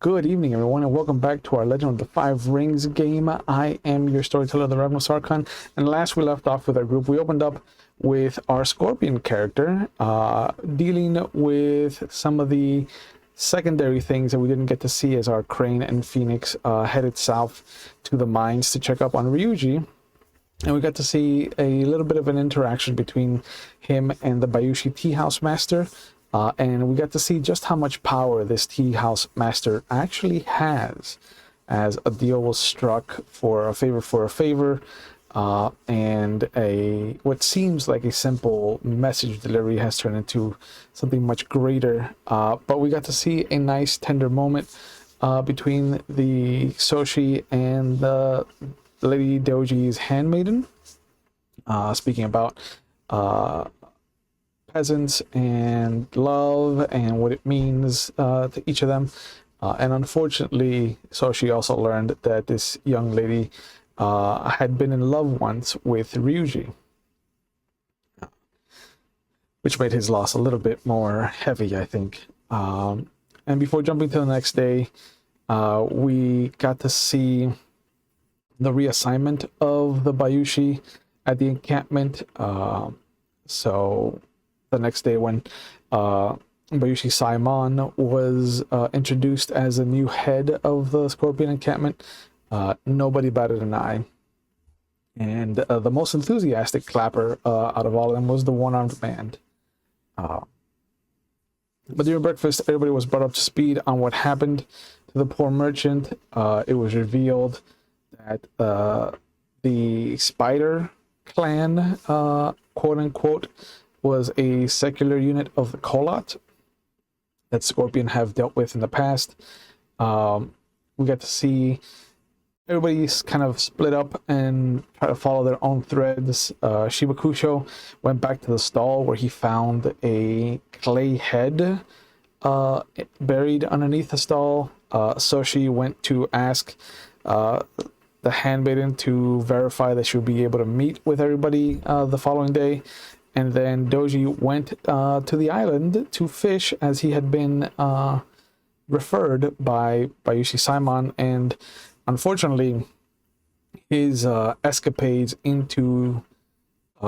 Good evening, everyone, and welcome back to our Legend of the Five Rings game. I am your storyteller, the Reverend Sarkhan, and last we left off with our group, we opened up with our Scorpion character, dealing with some of the secondary things that we didn't get to see as our Crane and Phoenix headed south to the mines to check up on Ryuji. And we got to see a little bit of an interaction between him and the Bayushi Tea House Master. And we got to see just how much power this Tea House Master actually has, as a deal was struck for a favor, and what seems like a simple message delivery has turned into something much greater. But we got to see a nice tender moment between the Soshi and the Lady Doji's handmaiden, speaking about peasants and love and what it means to each of them. And unfortunately, Soshi also learned that this young lady had been in love once with Ryuji, which made his loss a little bit more heavy, I think. And before jumping to the next day, we got to see the reassignment of the Bayushi at the encampment. So the next day, when Bayushi Saimon was introduced as a new head of the Scorpion encampment, nobody batted an eye. And the most enthusiastic clapper out of all of them was the one-armed man. But during breakfast, everybody was brought up to speed on what happened to the poor merchant. It was revealed that the Spider clan, quote-unquote, was a secular unit of the Kolot that Scorpion have dealt with in the past. We got to see everybody's kind of split up and try to follow their own threads. Shibakusho went back to the stall where he found a clay head buried underneath the stall. Soshi went to ask the handmaiden to verify that she would be able to meet with everybody the following day. And then Doji went to the island to fish, as he had been referred by Bayushi Saimon. And unfortunately, his escapades into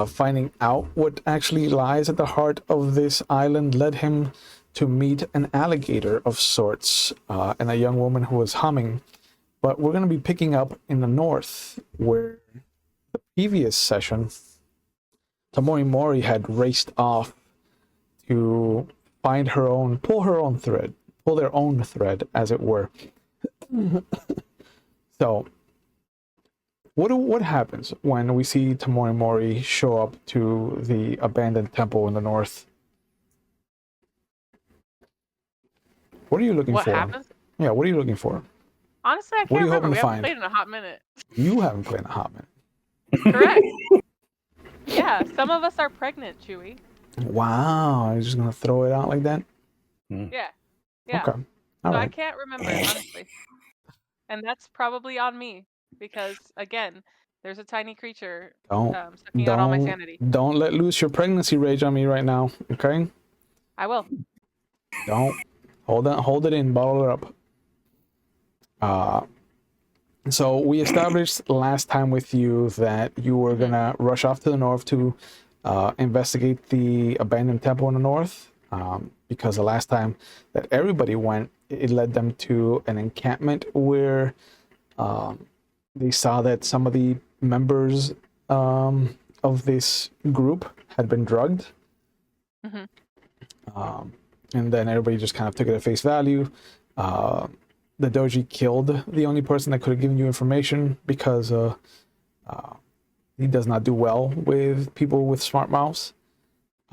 finding out what actually lies at the heart of this island led him to meet an alligator of sorts and a young woman who was humming. But we're going to be picking up in the north, where the previous session, Tamori Mori had raced off to find her own, pull their own thread, as it were. So, what happens when we see Tamori Mori show up to the abandoned temple in the north? What are you looking What for? happens? Yeah, what are you looking for? Honestly, I What are can't you remember. hoping We to haven't find? played in a hot minute. You haven't played in a hot minute. Correct. Yeah, some of us are pregnant, Chewy. Wow, you're just gonna throw it out like that? Yeah. Okay. All So right. I can't remember, honestly. And that's probably on me, because again, there's a tiny creature sucking out all my sanity. Don't let loose your pregnancy rage on me right now, okay? I will. Don't hold it in, bottle it up. So we established last time with you that you were gonna rush off to the north to investigate the abandoned temple in the north, because the last time that everybody went, it led them to an encampment where they saw that some of the members of this group had been drugged. And then everybody just kind of took it at face value. The doji killed the only person that could have given you information, because he does not do well with people with smart mouths.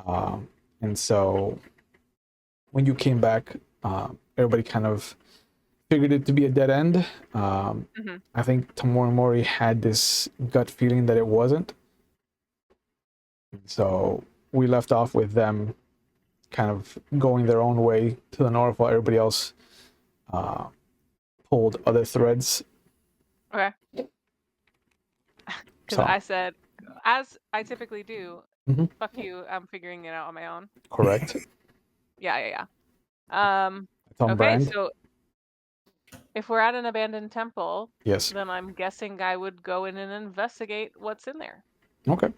And so when you came back, everybody kind of figured it to be a dead end. I think Tamori Mori had this gut feeling that it wasn't. So we left off with them kind of going their own way to the north while everybody else pulled other threads. Okay. Because I said, as I typically do, fuck you, I'm figuring it out on my own. Correct. Yeah. It's on Okay, brand. so If we're at an abandoned temple, Yes. then I'm guessing I would go in and investigate what's in there. Okay.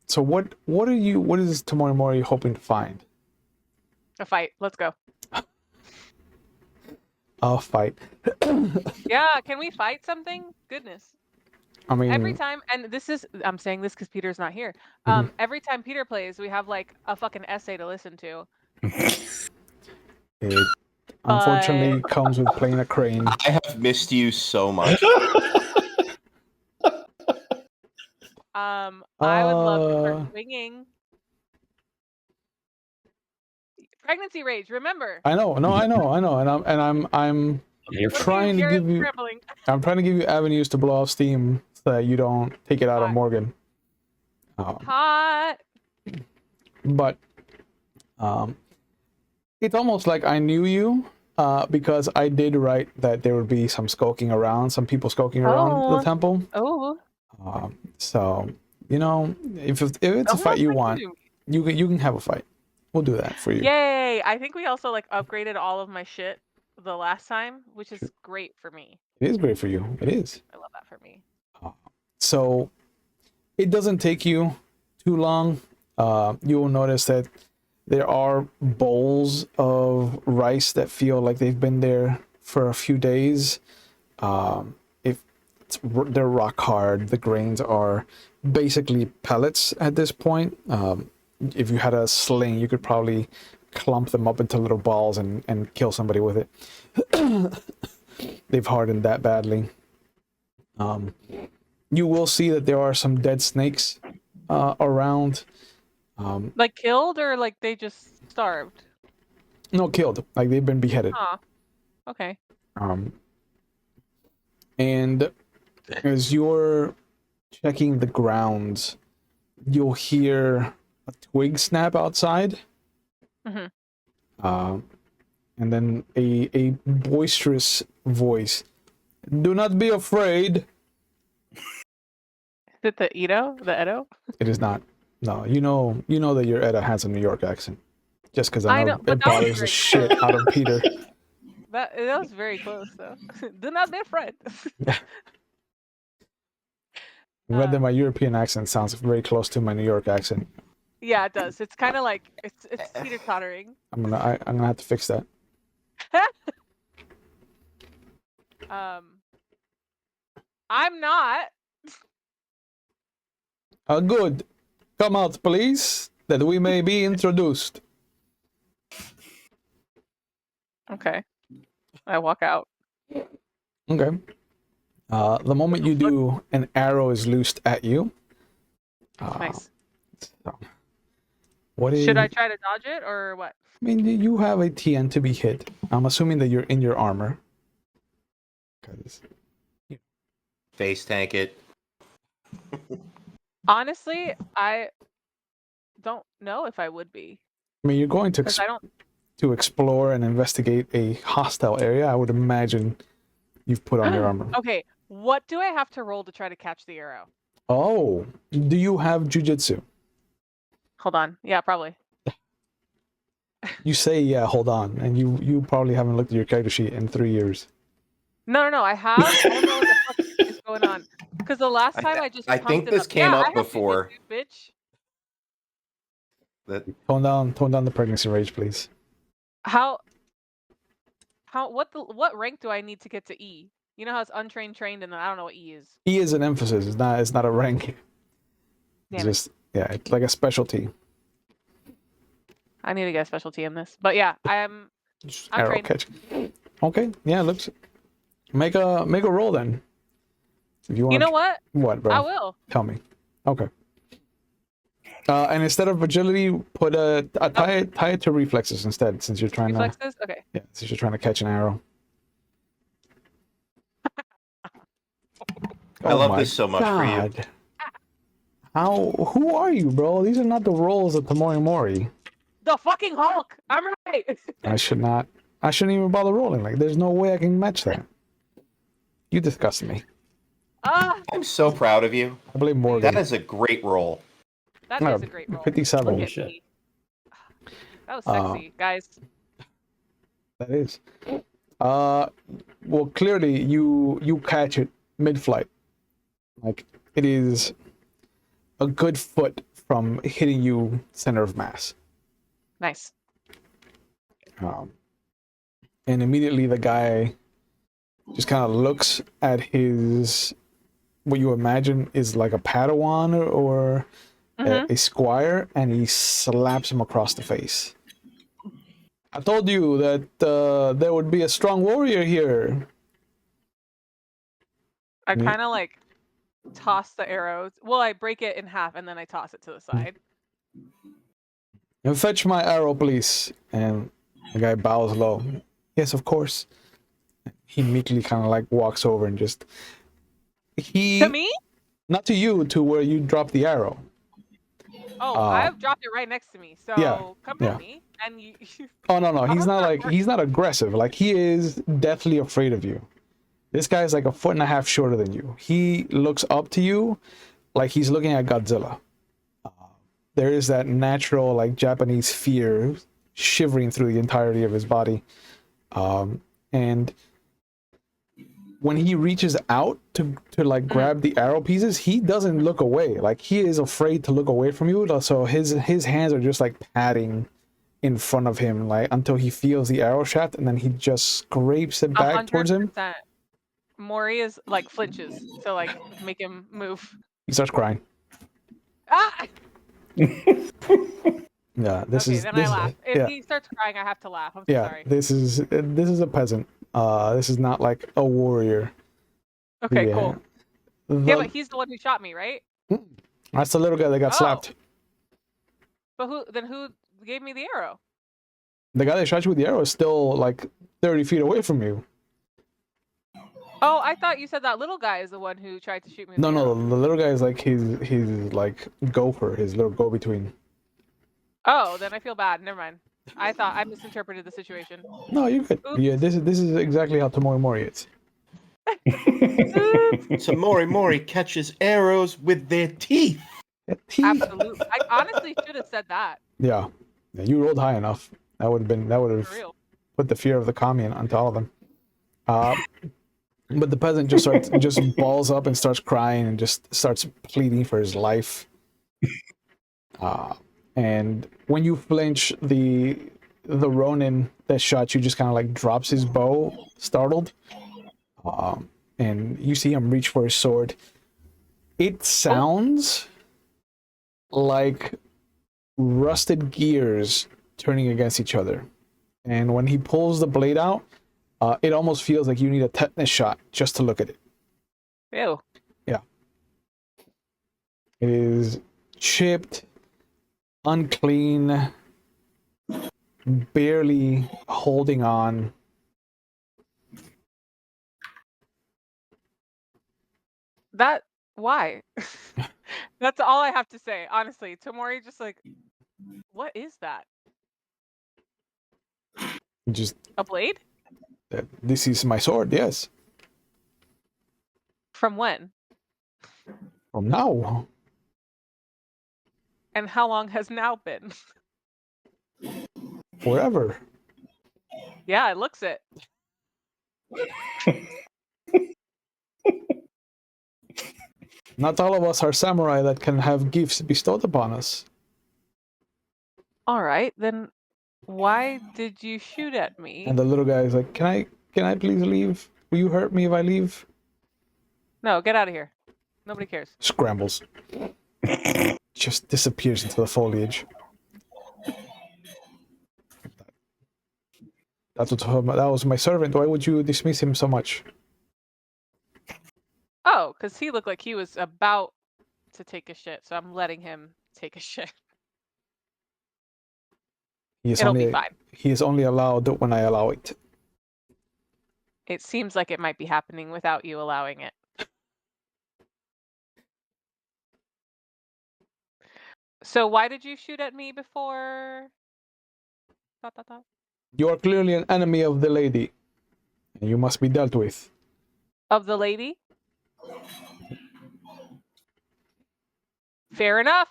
So what is Tamori Mori hoping to find? A fight. Let's go. A fight. Yeah, can we fight something? Goodness. I mean, Every time, and I'm saying this because Peter's not here. Every time Peter plays, we have like a fucking essay to listen to. It unfortunately comes with playing a crane. I have missed you so much. I would love to start swinging. Pregnancy rage, remember? I know, and I'm trying to give you. I'm trying to give you avenues to blow off steam so that you don't take it out on Morgan. Hot. But it's almost like I knew you because I did write that there would be some skulking around, some people skulking around the temple. Oh. So you know, if it's a fight you want, you can have a fight. We'll do that for you. Yay! I think we also like upgraded all of my shit the last time, which is great for me. It is great for you. It is. I love that for me. So it doesn't take you too long. You will notice that there are bowls of rice that feel like they've been there for a few days. They're rock hard. The grains are basically pellets at this point. If you had a sling, you could probably clump them up into little balls and kill somebody with it. They've hardened that badly. You will see that there are some dead snakes around. Like killed or like they just starved? No, killed. Like they've been beheaded. Huh. Okay. And as you're checking the grounds, you'll hear a twig snap outside. Mm-hmm. And then a boisterous voice. Do not be afraid. Is it the Edo? The Edo? It is not. No, you know that your Edda has a New York accent. Just because I know but it bothers the shit out of Peter. That was very close, though. Do not be afraid. I'm glad that my European accent sounds very close to my New York accent. Yeah, it does. It's kind of like it's teeter-tottering. I'm gonna have to fix that. I'm not. Good. Come out, please, that we may be introduced. Okay. I walk out. Okay. The moment you do, an arrow is loosed at you. Nice. So, what is? Should I try to dodge it or what? I mean, you have a TN to be hit. I'm assuming that you're in your armor. Face tank it. Honestly, I don't know if I would be. I mean, you're going to explore and investigate a hostile area. I would imagine you've put on your armor. Okay, what do I have to roll to try to catch the arrow? Oh, do you have jujitsu? Hold on. Yeah, probably. You say, yeah, hold on, and you probably haven't looked at your character sheet in 3 years. No, I have. I don't know what the fuck is going on. Because the last time I think this came up before. Bitch. Tone down the pregnancy rage, please. What rank do I need to get to E? You know how it's untrained, trained, and I don't know what E is. E is an emphasis. It's not a rank. It's just it's like a specialty. I need to get a specialty in this, but yeah, I'm arrow trained. Catch. Okay, yeah, looks. Make a roll then. If you want. You know what? What, bro? I will. Tell me. Okay. And instead of agility, put tie it to reflexes instead, since you're trying reflexes? Okay. Yeah, since you're trying to catch an arrow. I love this so much for you. Who are you, bro? These are not the roles of Tamori Mori. The fucking Hulk! I'm right! I shouldn't even bother rolling. Like, there's no way I can match that. You disgust me. I'm so proud of you. I blame Morgan. That is a great roll. That is a great roll. 57. Oh, shit. That was sexy, guys. That is. Well, clearly you catch it mid-flight. Like, it is a good foot from hitting you center of mass. Nice. And immediately the guy just kind of looks at his, what you imagine is like a Padawan or a squire, and he slaps him across the face. I told you that there would be a strong warrior here. I kind of like toss the arrows. Well, I break it in half and then I toss it to the side. And fetch my arrow, please. And the guy bows low. Yes, of course. He meekly kind of like walks over and just... To me? Not to you, to where you dropped the arrow. Oh, I've dropped it right next to me. So come at me, and you. Oh no, he's not like he's not aggressive. Like, he is deathly afraid of you. This guy is like 1.5 feet shorter than you. He looks up to you, like he's looking at Godzilla. There is that natural like Japanese fear shivering through the entirety of his body, and when he reaches out to like grab the arrow pieces, he doesn't look away. Like, he is afraid to look away from you. So his hands are just like patting in front of him, like until he feels the arrow shaft, and then he just scrapes it back 100%. Towards him. Mori is like flinches to like make him move. He starts crying. Ah! Yeah, this is. Then I laugh. If he starts crying, I have to laugh. I'm sorry. This is a peasant. This is not like a warrior. Okay, cool. But he's the one who shot me, right? That's the little guy that got slapped. But who gave me the arrow? The guy that shot you with the arrow is still like 30 feet away from you. Oh, I thought you said that little guy is the one who tried to shoot me. No, the little guy is like his like gopher, his little go-between. Oh, then I feel bad. Never mind. I thought I misinterpreted the situation. No, you're good. Oops. Yeah, this is exactly how Tamori Mori is. Tamori Mori catches arrows with their teeth. Absolutely. I honestly should have said that. Yeah, you rolled high enough. That would have put the fear of the kami onto all of them. But the peasant just balls up and starts crying and just starts pleading for his life. And when you flinch, the Ronin that shot you just kind of like drops his bow, startled. And you see him reach for his sword. It sounds like rusted gears turning against each other. And when he pulls the blade out, it almost feels like you need a tetanus shot just to look at it. Ew. Yeah. It is chipped, unclean, barely holding on. Why? That's all I have to say, honestly. Tamori just like, what is that? Just a blade? This is my sword, yes. From when? From now. And how long has now been? Forever. Yeah, it looks it. Not all of us are samurai that can have gifts bestowed upon us. All right, then why did you shoot at me? And the little guy is like, can I please leave? Will you hurt me if I leave? No, get out of here. Nobody cares. Scrambles. Just disappears into the foliage. That was my servant. Why would you dismiss him so much? Oh, because he looked like he was about to take a shit, so I'm letting him take a shit. It'll be fine. He is only allowed when I allow it. It seems like it might be happening without you allowing it. So why did you shoot at me before? You are clearly an enemy of the lady, and you must be dealt with. Of the lady? Fair enough.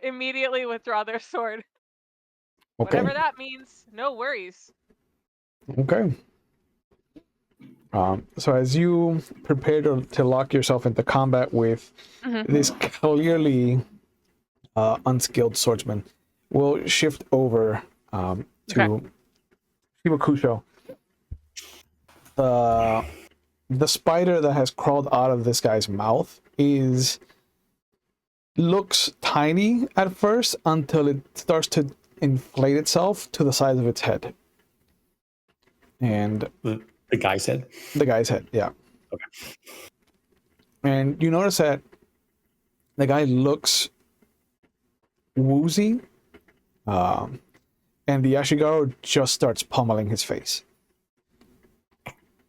Immediately withdraw their sword. Okay. Whatever that means, no worries. Okay. So as you prepare to lock yourself into combat with this clearly unskilled swordsman, we'll shift over to Shibakusho. The spider that has crawled out of this guy's mouth looks tiny at first until it starts to inflate itself to the size of its head. And the guy's head? The guy's head, yeah. Okay. And you notice that the guy looks woozy, and the ashigaru just starts pummeling his face.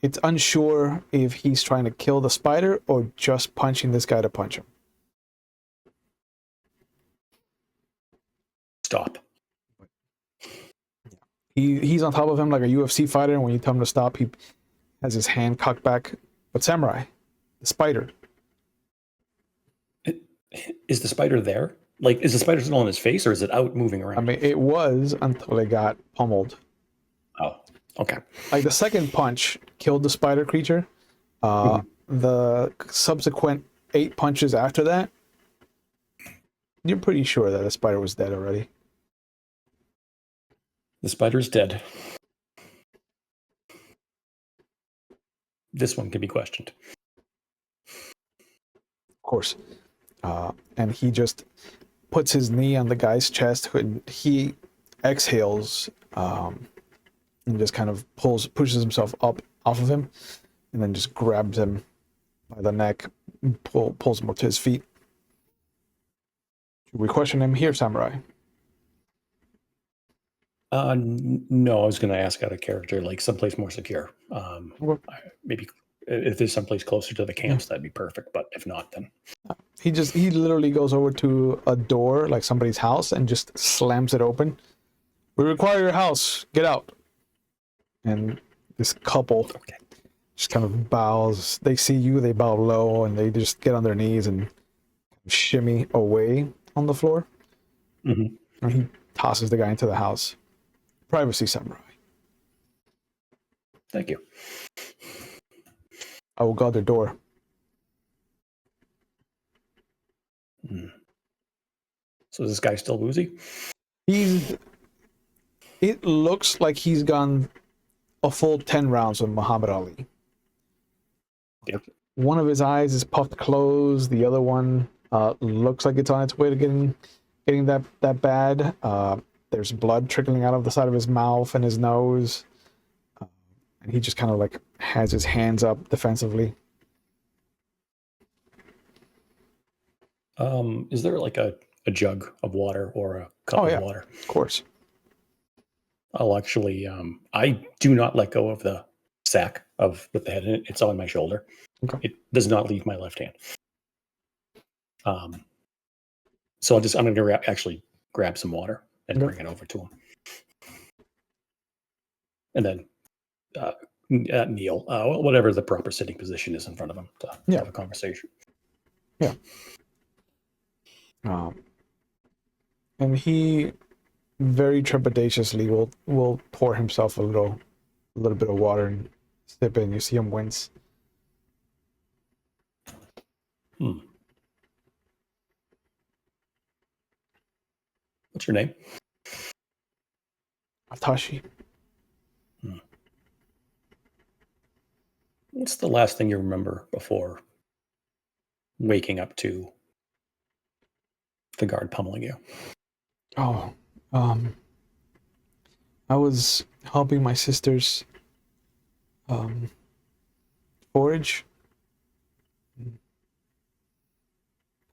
It's unsure if he's trying to kill the spider or just punching this guy to punch him. Stop. He's on top of him like a UFC fighter, and when you tell him to stop, he has his hand cocked back. But Samurai, the spider. Is the spider there? Like, is the spider still on his face, or is it out moving around? I mean, it was until it got pummeled. Oh, okay. Like, the second punch killed the spider creature. The subsequent 8 punches after that, you're pretty sure that the spider was dead already. The spider's dead. This one can be questioned. Of course. And he just puts his knee on the guy's chest, and he exhales and just kind of pushes himself up off of him, and then just grabs him by the neck, pulls him up to his feet. Should we question him here, Samurai? No, I was going to ask out of character, like someplace more secure. Maybe if there's someplace closer to the camps, that'd be perfect. But if not, then he literally goes over to a door, like somebody's house, and just slams it open. We require your house. Get out. And this couple just kind of bows. They see you, they bow low, and they just get on their knees and shimmy away on the floor. And he tosses the guy into the house. Privacy, Samurai. Thank you. I will guard the door. So is this guy still woozy? It looks like he's gone a full 10 rounds with Muhammad Ali. Yep. One of his eyes is puffed closed. The other one looks like it's on its way to getting that bad. There's blood trickling out of the side of his mouth and his nose. And he just kind of like has his hands up defensively. Is there like a jug of water or a cup of water? Of course. I'll actually, I do not let go of the sack with the head in it. It's on my shoulder. Okay. It does not leave my left hand. So I'm going to actually grab some water and bring it over to him. And then kneel, whatever the proper sitting position is in front of him to have a conversation. Yeah. And he very trepidatiously will pour himself a little bit of water and sip in. You see him wince. What's your name? Atashi. What's the last thing you remember before waking up to the guard pummeling you? I was helping my sisters forage.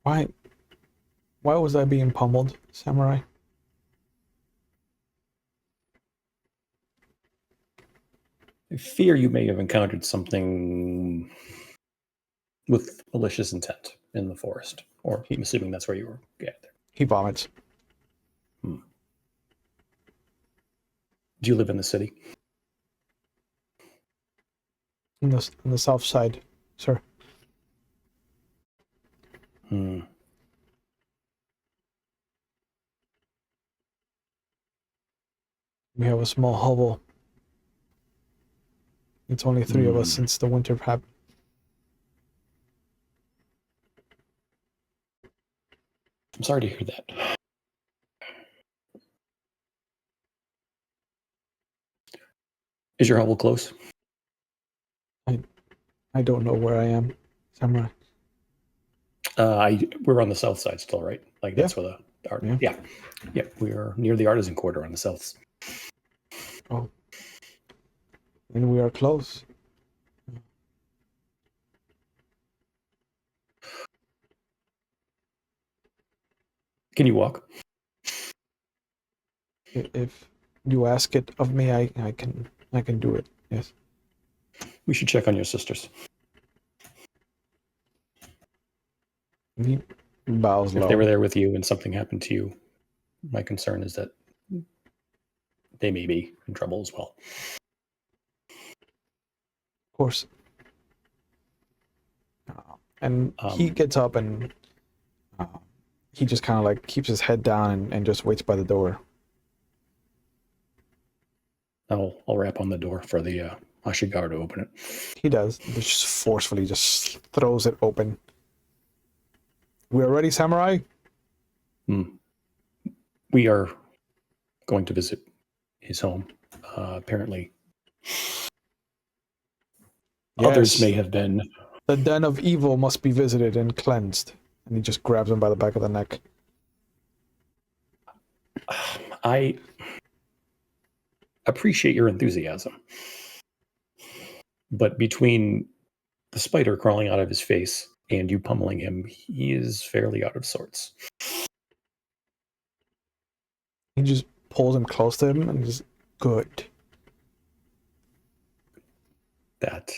Why was I being pummeled, Samurai? I fear you may have encountered something with malicious intent in the forest, or I'm assuming that's where you were gathered. He vomits. Do you live in the city? On the south side, sir. We have a small hovel It's only 3 of us since the winter happened. I'm sorry to hear that. Is your hovel close? I don't know where I am, Samurai. We're on the south side still, right? Like that's where the art. Yeah. Yeah. We are near the artisan quarter on the south. Oh, and we are close. Can you walk? If you ask it of me, I can do it. Yes. We should check on your sisters. He bows low. If they were there with you and something happened to you, my concern is that they may be in trouble as well. Of course. And he gets up and he just kind of like keeps his head down and just waits by the door. I'll rap on the door for the ashigaru to open it. He does. Just forcefully just throws it open. We are ready, Samurai? We are going to visit his home. Apparently, others may have been. The den of evil must be visited and cleansed. And he just grabs him by the back of the neck. I appreciate your enthusiasm. But between the spider crawling out of his face and you pummeling him, he is fairly out of sorts. He just pulls him close to him and just, good. That.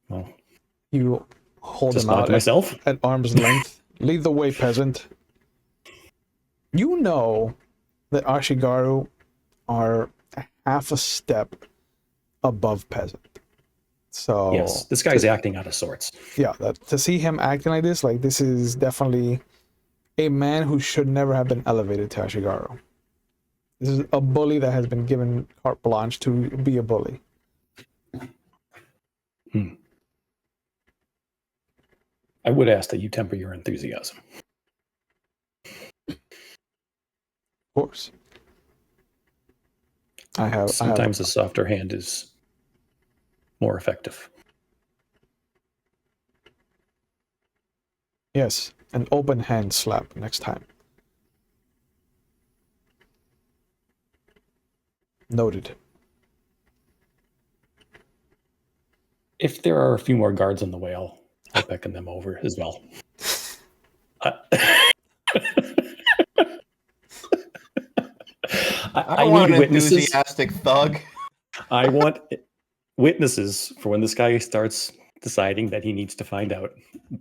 Well, you hold just him out myself at arm's length. Lead the way, peasant. You know that ashigaru are half a step above peasant. So yes, this guy's acting out of sorts. Yeah, to see him acting like this is definitely a man who should never have been elevated to ashigaru. This is a bully that has been given carte blanche to be a bully. I would ask that you temper your enthusiasm. Of course. Sometimes a softer hand is more effective. Yes, an open hand slap next time. Noted. If there are a few more guards on the way, I'll beckon them over as well. I want an enthusiastic thug. I want witnesses for when this guy starts deciding that he needs to find out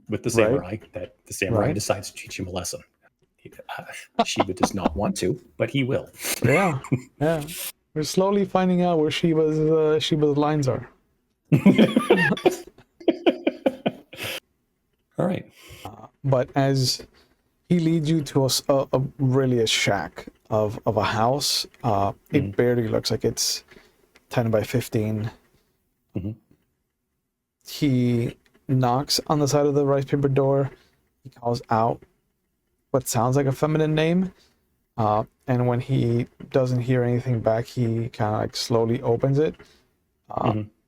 with the samurai, that the samurai decides to teach him a lesson. Shiba does not want to, but he will. Yeah. We're slowly finding out where Shiba's lines are. All right. But as he leads you to a shack of a house, it barely looks like it's 10 by 15. Mm-hmm. He knocks on the side of the rice paper door. He calls out what sounds like a feminine name. And when he doesn't hear anything back, he kind of like slowly opens it.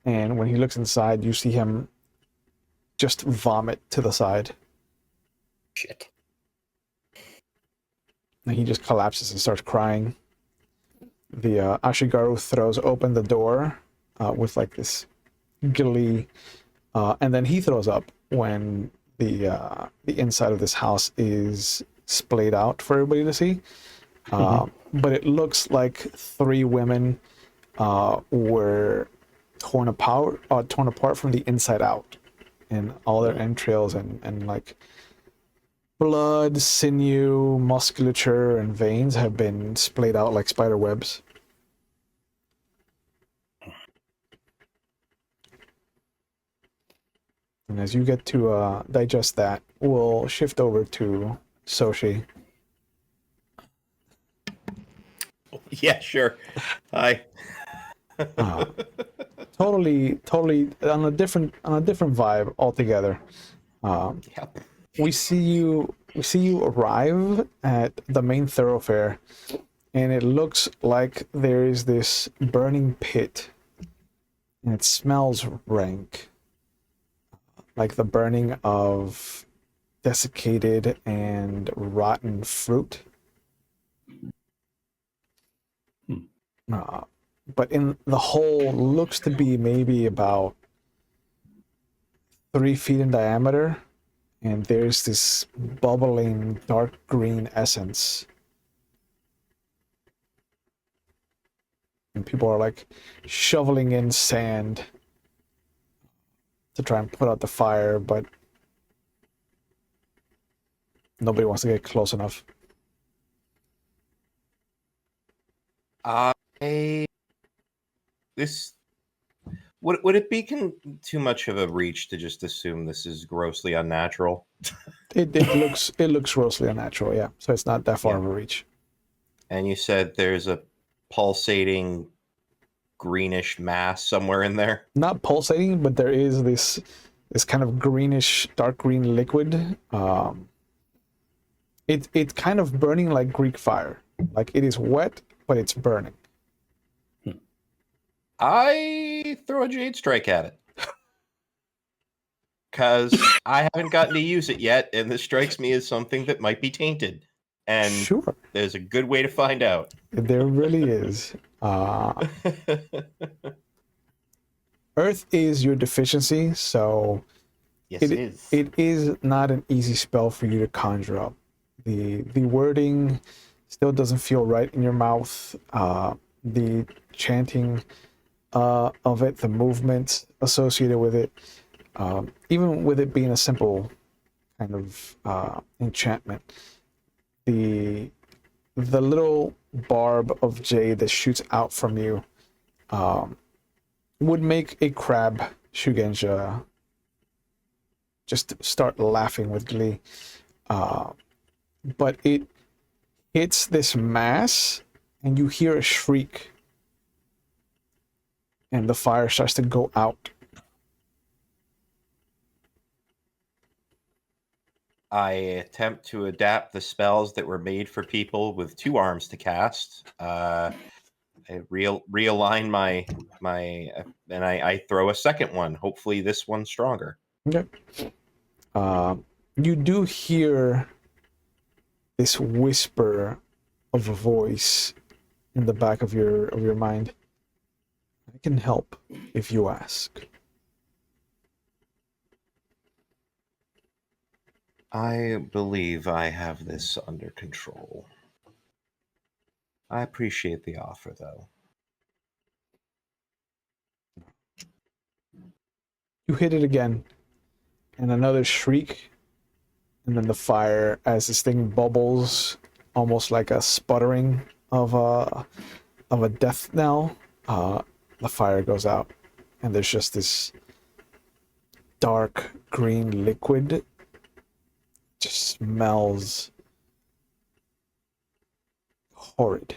And when he looks inside, you see him just vomit to the side. Shit. And he just collapses and starts crying. The ashigaru throws open the door with like this glee. And then he throws up when the inside of this house is splayed out for everybody to see. But it looks like 3 women were torn apart from the inside out, and all their entrails and like blood, sinew, musculature, and veins have been splayed out like spider webs. And as you get to digest that, we'll shift over to Soshi. Yeah, sure. Hi. totally on a different vibe altogether. Yep. We see you arrive at the main thoroughfare, and it looks like there is this burning pit, and it smells rank, like the burning of desiccated and rotten fruit. But in the hole looks to be maybe about 3 feet in diameter, and there's this bubbling dark green essence. And people are like shoveling in sand to try and put out the fire, but nobody wants to get close enough. Would it be too much of a reach to just assume this is grossly unnatural? It looks grossly unnatural, yeah. So it's not that far of a reach. And you said there's a pulsating greenish mass somewhere in there? Not pulsating, but there is this kind of greenish, dark green liquid. It's kind of burning like Greek fire. Like it is wet, but it's burning. I throw a Jade Strike at it. Because I haven't gotten to use it yet, and this strikes me as something that might be tainted. And sure, there's a good way to find out. There really is. Earth is your deficiency, so yes, it is. It is not an easy spell for you to conjure up. The wording still doesn't feel right in your mouth. The chanting of it, the movement associated with it, even with it being a simple kind of enchantment, the little barb of jade that shoots out from you would make a crab Shugenja just start laughing with glee. But it hits this mass, and you hear a shriek, and the fire starts to go out. I attempt to adapt the spells that were made for people with 2 arms to cast. I realign my and I throw a second one. Hopefully this one's stronger. Okay. You do hear this whisper of a voice in the back of your mind. I can help if you ask. I believe I have this under control. I appreciate the offer, though. You hit it again, and another shriek, and then the fire, as this thing bubbles, almost like a sputtering of a death knell. The fire goes out, and there's just this dark green liquid. Just smells horrid.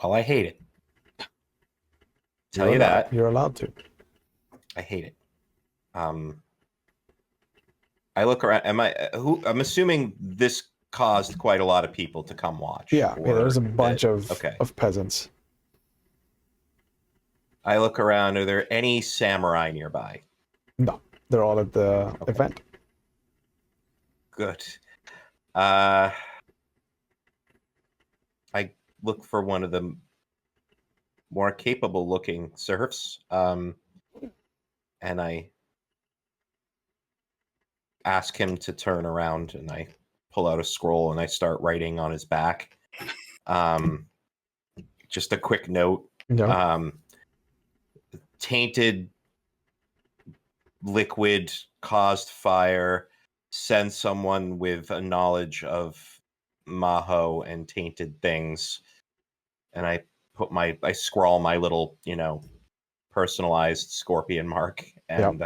Well, I hate it. Tell you that. You're allowed to. I hate it. I look around. I'm assuming this caused quite a lot of people to come watch. Yeah, there's a bunch of peasants. I look around. Are there any samurai nearby? No, they're all at the event. Good. I look for one of the more capable looking serfs, and I ask him to turn around, and I pull out a scroll and I start writing on his back. Just a quick note. Yeah. Tainted liquid caused fire. Send someone with a knowledge of Maho and tainted things. And I scrawl my little, personalized scorpion mark, and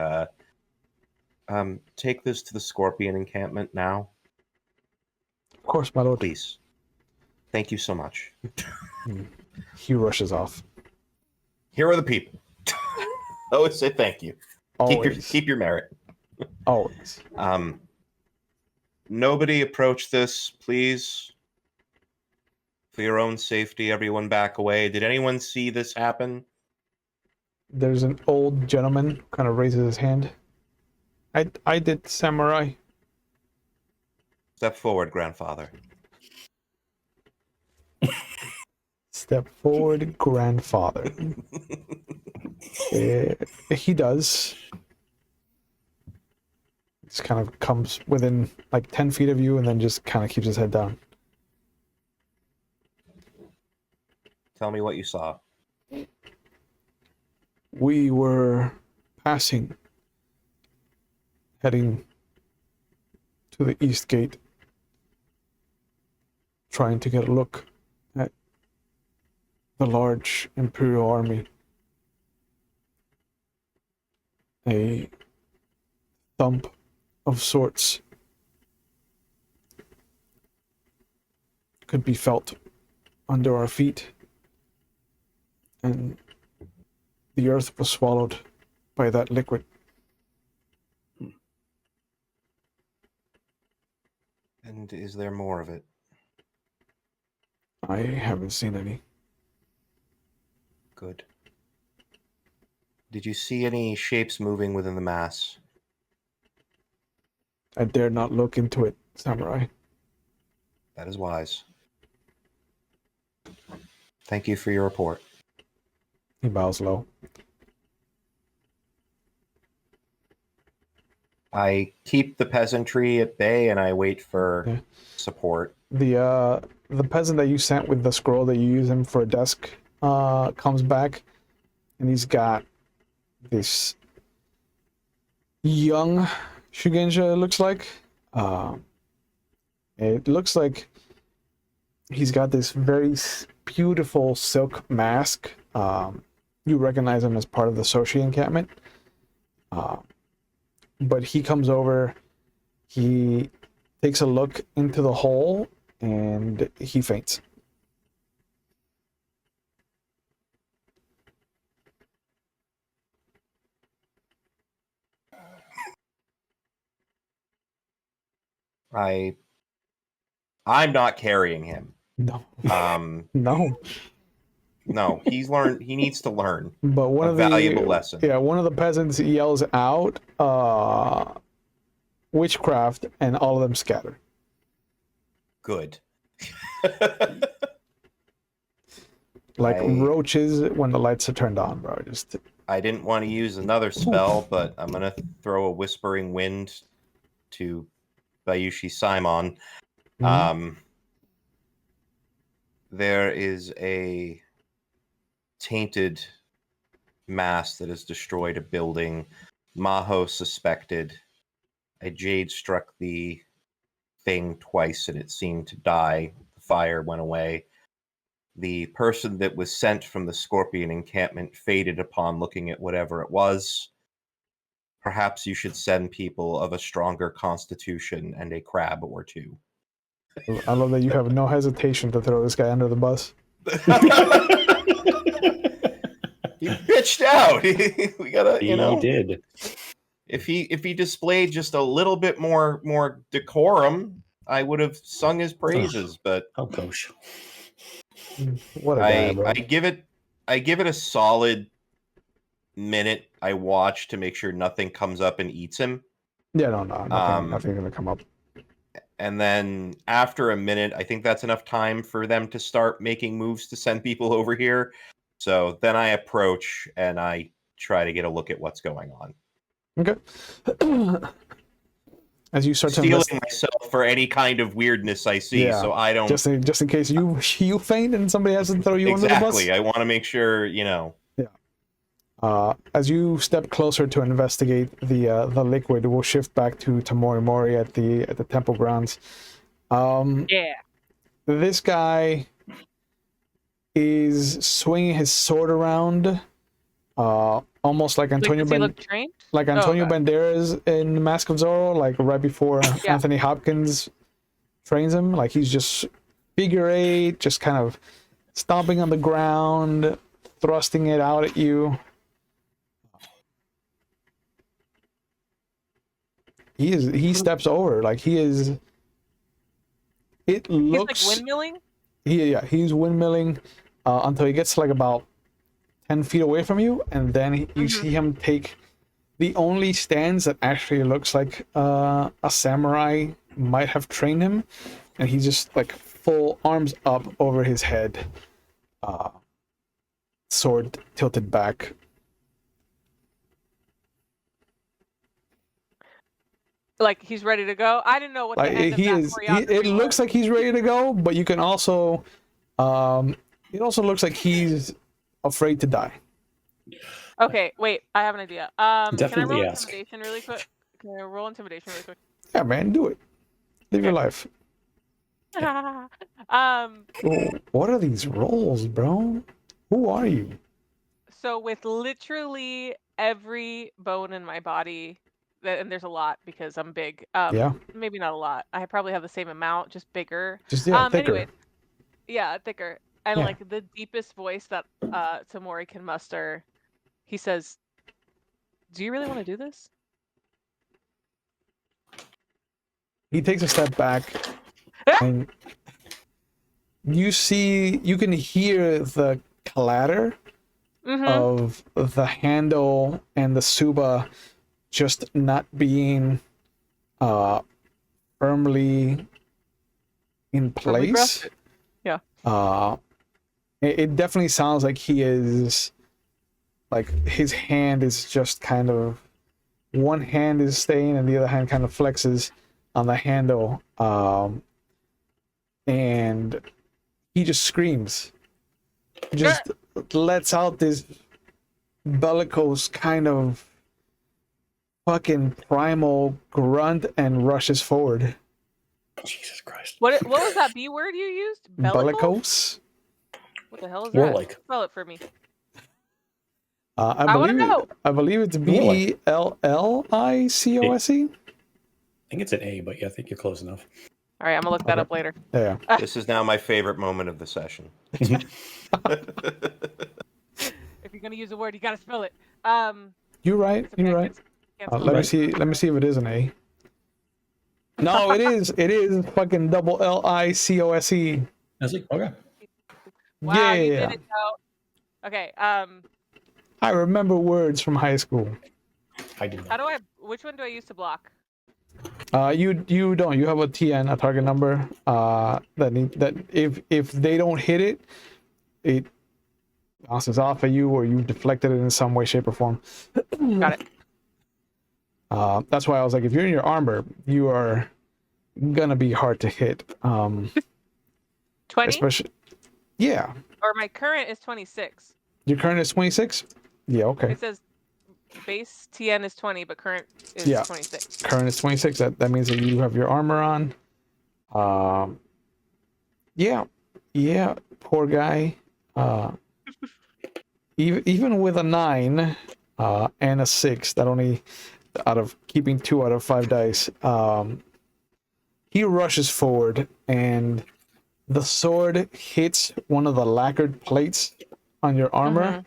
take this to the scorpion encampment now. Of course, my lord. Please. Thank you so much. he rushes off. Here are the people. I always say thank you. Always. Keep your merit. Always. Nobody approach this, please. For your own safety, everyone back away. Did anyone see this happen? There's an old gentleman kind of raises his hand. I did, samurai. Step forward, grandfather. Step forward, grandfather. He does. Just kind of comes within like 10 feet of you and then just kind of keeps his head down. Tell me what you saw. We were passing, heading to the east gate, trying to get a look at the large Imperial army. A thump of sorts could be felt under our feet, and the earth was swallowed by that liquid. And is there more of it? I haven't seen any. Good. Did you see any shapes moving within the mass? I dare not look into it, samurai. That is wise. Thank you for your report. He bows low. I keep the peasantry at bay and I wait for support. The peasant that you sent with the scroll that you use him for a desk comes back, and he's got this young Shugenja, it looks like. It looks like he's got this very beautiful silk mask. You recognize him as part of the Soshi encampment. But he comes over, he takes a look into the hole, and he faints. I'm not carrying him. No. No. No, he needs to learn But one a of the valuable lesson. Yeah, one of the peasants yells out witchcraft, and all of them scatter. Good. Like roaches when the lights are turned on, bro. Just I didn't want to use another spell, but I'm gonna throw a whispering wind to Bayushi Simon. There is a tainted mass that has destroyed a building. Maho suspected. A jade struck the thing twice and it seemed to die. The fire went away. The person that was sent from the Scorpion encampment faded upon looking at whatever it was. Perhaps you should send people of a stronger constitution and a crab or two. I love that you have no hesitation to throw this guy under the bus. He pitched out. We gotta, He did. If he displayed just a little bit more decorum, I would have sung his praises. But oh gosh, what a guy, bro. I give it a solid minute. I watch to make sure nothing comes up and eats him. Yeah, no, nothing's gonna come up. And then after a minute, I think that's enough time for them to start making moves to send people over here. So then I approach and I try to get a look at what's going on. Okay. As you start stealing myself for any kind of weirdness I see, so I don't just in case you faint and somebody has to throw you under the bus. Exactly. I want to make sure, Yeah. As you step closer to investigate the liquid, we'll shift back to Tamori Mori at the temple grounds. This guy is swinging his sword around, almost like Antonio Banderas in Mask of Zorro, like right before Anthony Hopkins trains him. Like he's just figure eight, just kind of stomping on the ground, thrusting it out at you. He steps over, like he is. It looks. He's like windmilling. He's windmilling until he gets like about 10 feet away from you, and then you see him take the only stance that actually looks like a samurai might have trained him, and he's just like full arms up over his head, sword tilted back. Like he's ready to go. I didn't know what Like the end of that choreography it looks was. like he's ready to go, but you can also it also looks like he's afraid to die. Okay, wait. I have an idea. Can I Definitely roll ask. intimidation really quick? Can I roll intimidation really quick? Yeah, man, do it. Live your life. Oh, what are these rolls, bro? Who are you? So with literally every bone in my body, and there's a lot because I'm big. Yeah. Maybe not a lot. I probably have the same amount, just bigger. Just thicker. Anyways, yeah, thicker. And Yeah. like the deepest voice that Tamori can muster, he says, "Do you really want to do this?" He takes a step back, and you can hear the clatter of the handle and the suba just not being firmly in place. Yeah. It definitely sounds like he is, like his hand is just kind of, one hand is staying and the other hand kind of flexes on the handle, and he just screams, just lets out this bellicose kind of fucking primal grunt and rushes forward. Jesus Christ. What was that B word you used? Bellicose? What the hell is More that? like. Spell it for me. I wanna know. believe it's More like. BELLICOSE. I think it's an A, but yeah, I think you're close enough. All right, I'm gonna look that up later. Yeah. This is now my favorite moment of the session. If you're gonna use a word, you gotta spell it. You're right. it's okay, You're I right. can't spell Let me it. see. Let me see if it is an A. No, it is. It is fucking double LICOSE. I was like, okay. Wow, you Yeah. did it though. Okay. I remember words from high school. I do. Which one do I use to block? You don't. You have a TN, a target number. That if they don't hit it, it bounces off of you, or you deflected it in some way, shape, or form. Got it. That's why I was like, if you're in your armor, you are gonna be hard to hit. 20? Especially, yeah. Or my current is 26. Your current is 26. Yeah. Okay. It says base TN is 20, but current is 26. Current is 26. That means that you have your armor on. Yeah. Poor guy. Even with a 9 and a 6, that only out of keeping 2 out of 5 dice, he rushes forward and the sword hits one of the lacquered plates on your armor,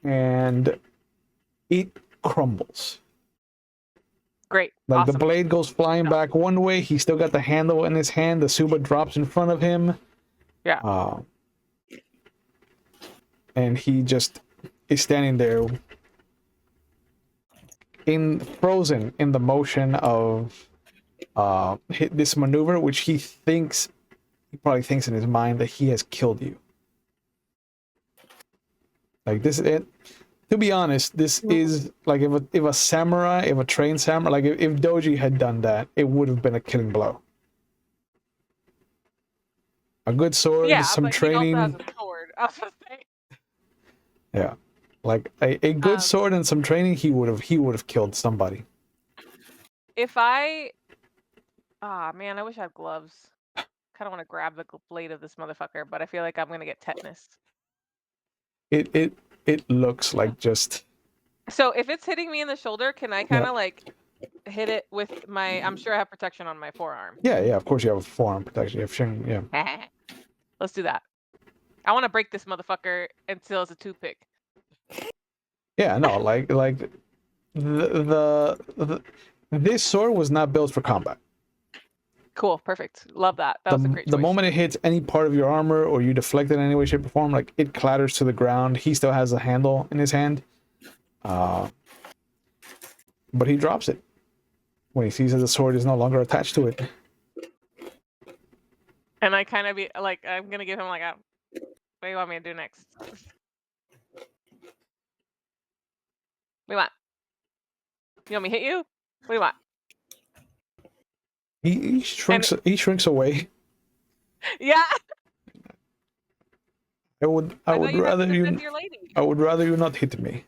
and it crumbles. Great. Like awesome. the blade goes flying back one way. He's still got the handle in his hand. The suba drops in front of him. Yeah. And he just is standing there, frozen in the motion of this maneuver, which he probably thinks in his mind that he has killed you. Like this, to be honest, this is like if a trained samurai, like if Doji had done that, it would have been a killing blow. A good sword, some training. He also has a sword. I was gonna say. Yeah, like a good sword and some training, he would have killed somebody. If I, man, I wish I had gloves. Kind of want to grab the blade of this motherfucker, but I feel like I'm gonna get tetanus. It looks like just. So if it's hitting me in the shoulder, can I kind of like hit it with my? I'm sure I have protection on my forearm. Yeah. Of course, you have a forearm protection. You have shin. Yeah. Let's do that. I want to break this motherfucker until it's a toothpick. Yeah, no, like this sword was not built for combat. Cool, perfect. Love that. That was a great choice. The moment it hits any part of your armor or you deflect it in any way, shape, or form, like it clatters to the ground. He still has the handle in his hand, but he drops it when he sees that the sword is no longer attached to it. And I kind of be like, I'm gonna give him like a. What do you want me to do next? What do you want? You want me to hit you? What do you want? He shrinks. He shrinks away. Yeah. I would rather you. I would rather you not hit me.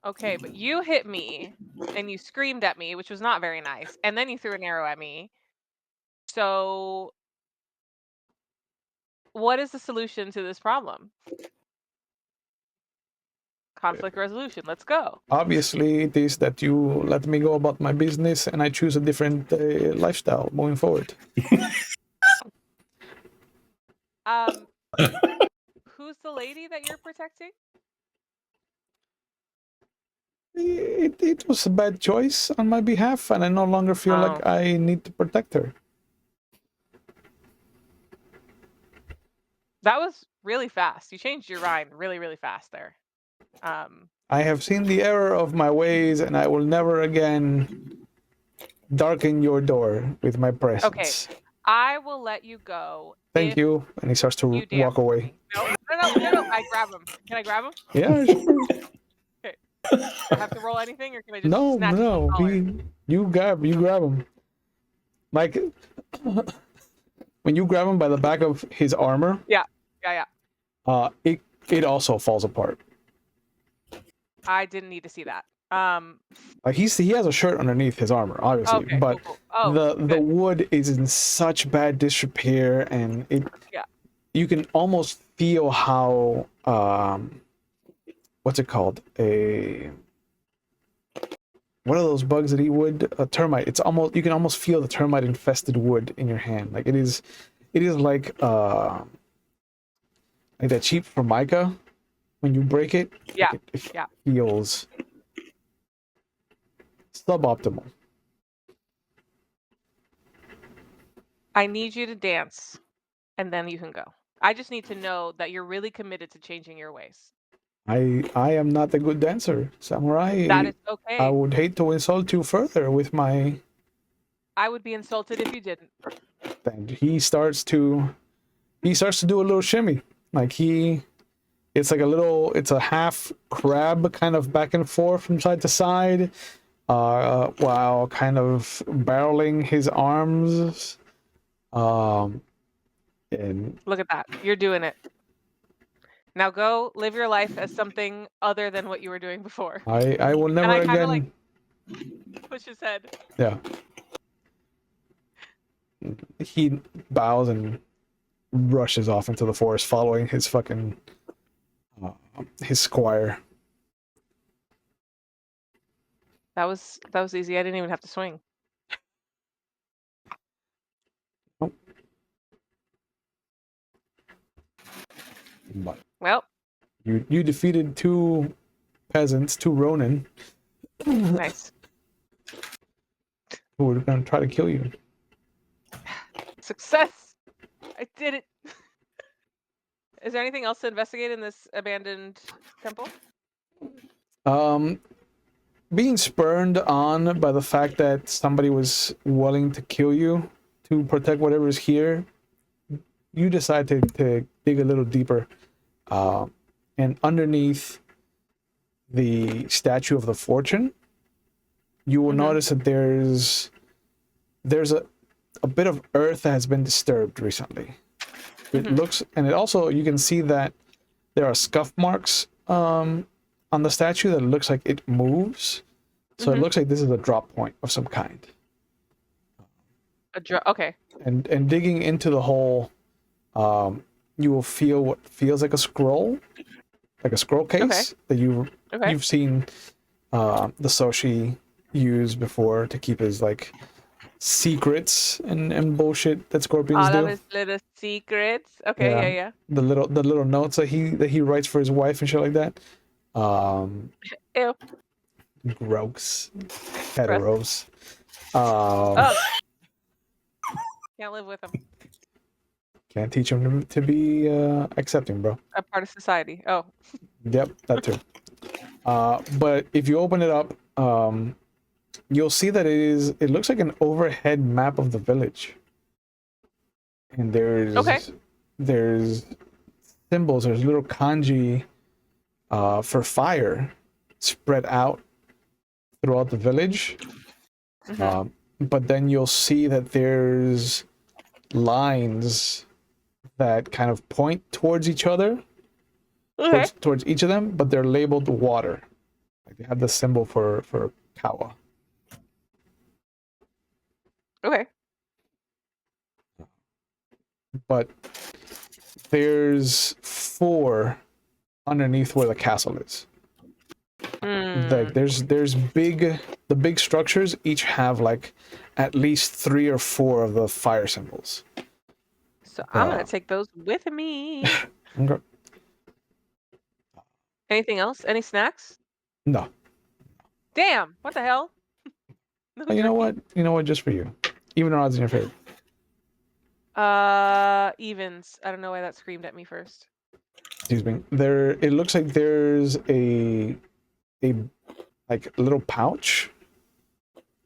Okay, but you hit me, and you screamed at me, which was not very nice, and then you threw an arrow at me. So, what is the solution to this problem? Conflict resolution. Let's go. Obviously, it is that you let me go about my business, and I choose a different lifestyle moving forward. Who's the lady that you're protecting? It was a bad choice on my behalf, and I no longer feel like I need to protect her. That was really fast. You changed your mind really, really fast there. I have seen the error of my ways, and I will never again darken your door with my presence. Okay, I will let you go. Thank you. And he starts to walk away. No. I grab him. Can I grab him? Yeah, sure. Okay. Do I have to roll anything, or can I just snatch No. You grab him. Like when you grab him by the back of his armor. Yeah. It also falls apart. I didn't need to see that. Like he has a shirt underneath his armor, obviously, okay, but cool. Oh, the wood is in such bad disrepair, and you can almost feel how what's it called, what are those bugs that eat wood? A termite. It's almost, you can almost feel the termite infested wood in your hand. Like it is like that cheap formica when you break it. Yeah. It feels suboptimal. I need you to dance, and then you can go. I just need to know that you're really committed to changing your ways. I am not a good dancer, Samurai. That is okay. I would hate to insult you further with my... I would be insulted if you didn't. And he starts to do a little shimmy. Like it's a half crab kind of back and forth from side to side, while kind of barreling his arms. And look at that. You're doing it. Now go live your life as something other than what you were doing before. I will never again. Kinda, like, push his head. Yeah. He bows and rushes off into the forest, following his fucking his squire. That was easy. I didn't even have to swing. Oh. But well, you defeated two peasants, two Ronin. Nice. Who were going to try to kill you. Success! I did it! Is there anything else to investigate in this abandoned temple? Being spurned on by the fact that somebody was willing to kill you to protect whatever is here, you decide to dig a little deeper. And underneath the statue of the fortune, you will notice that there's a bit of earth that has been disturbed recently. It looks, and it also, you can see that there are scuff marks on the statue that looks like it moves. So it looks like this is a drop point of some kind. Okay. And digging into the hole, you will feel what feels like a scroll case that you've seen the Soshi use before to keep his like secrets and bullshit that scorpions All do. of his little secrets. Okay, Yeah. yeah. The little notes that he writes for his wife and shit like that. Ew. Gross. Gross. Heteros. Oh. Can't live with him. Can't teach him to be accepting, bro. A part of society. Oh. Yep, that too. But if you open it up, you'll see that it looks like an overhead map of the village. And there's symbols, there's little kanji for fire spread out throughout the village. Mm-hmm. But then you'll see that there's lines that kind of point towards each other, Okay. towards each of them, but they're labeled water. Like they have the symbol for kawa. Okay. But there's 4 underneath where the castle is. Like there's the big structures each have like at least 3 or 4 of the fire symbols. So I'm gonna take those with me. Okay. Anything else? Any snacks? No. Damn! What the hell? No You know jerky. what? You know what? Just for you. Even odds in your favor. Evens. I don't know why that screamed at me first. Excuse me. It looks like there's a like little pouch.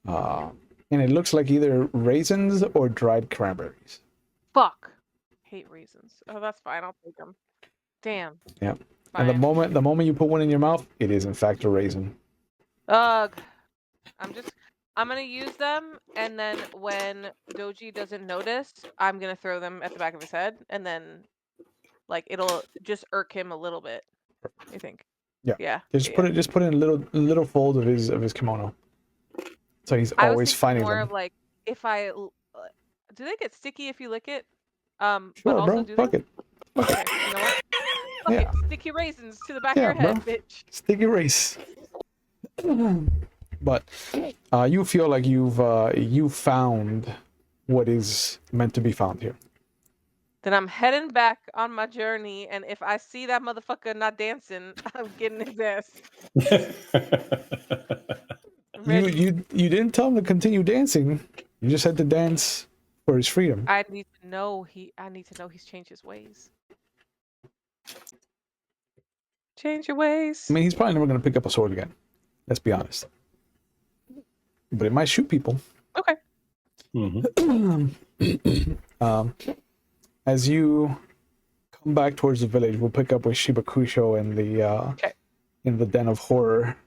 And it looks like either raisins or dried cranberries. Fuck. Hate raisins. Oh, that's fine. I'll take them. Damn. Yeah. Fine. And the moment you put one in your mouth, it is in fact a raisin. Ugh. I'm gonna use them, and then when Doji doesn't notice, I'm gonna throw them at the back of his head, and then like it'll just irk him a little bit. I think. Yeah. Yeah. Just put it in little folds of his kimono. So he's I was always thinking finding more them. of like if I do they get sticky if you lick it? Sure, but also bro. do Fuck it. Okay, you know what? Fuck Yeah. it. Sticky raisins to the back of your head, bitch. Sticky race. But you feel like you found what is meant to be found here. Then I'm heading back on my journey, and if I see that motherfucker not dancing, I'm getting his ass. You didn't tell him to continue dancing. You just had to dance for his freedom. I need to know he's changed his ways. Change your ways. I mean, he's probably never going to pick up a sword again. Let's be honest. But it might shoot people. Okay. As you come back towards the village, we'll pick up with Shibakusho and the in the den of horror.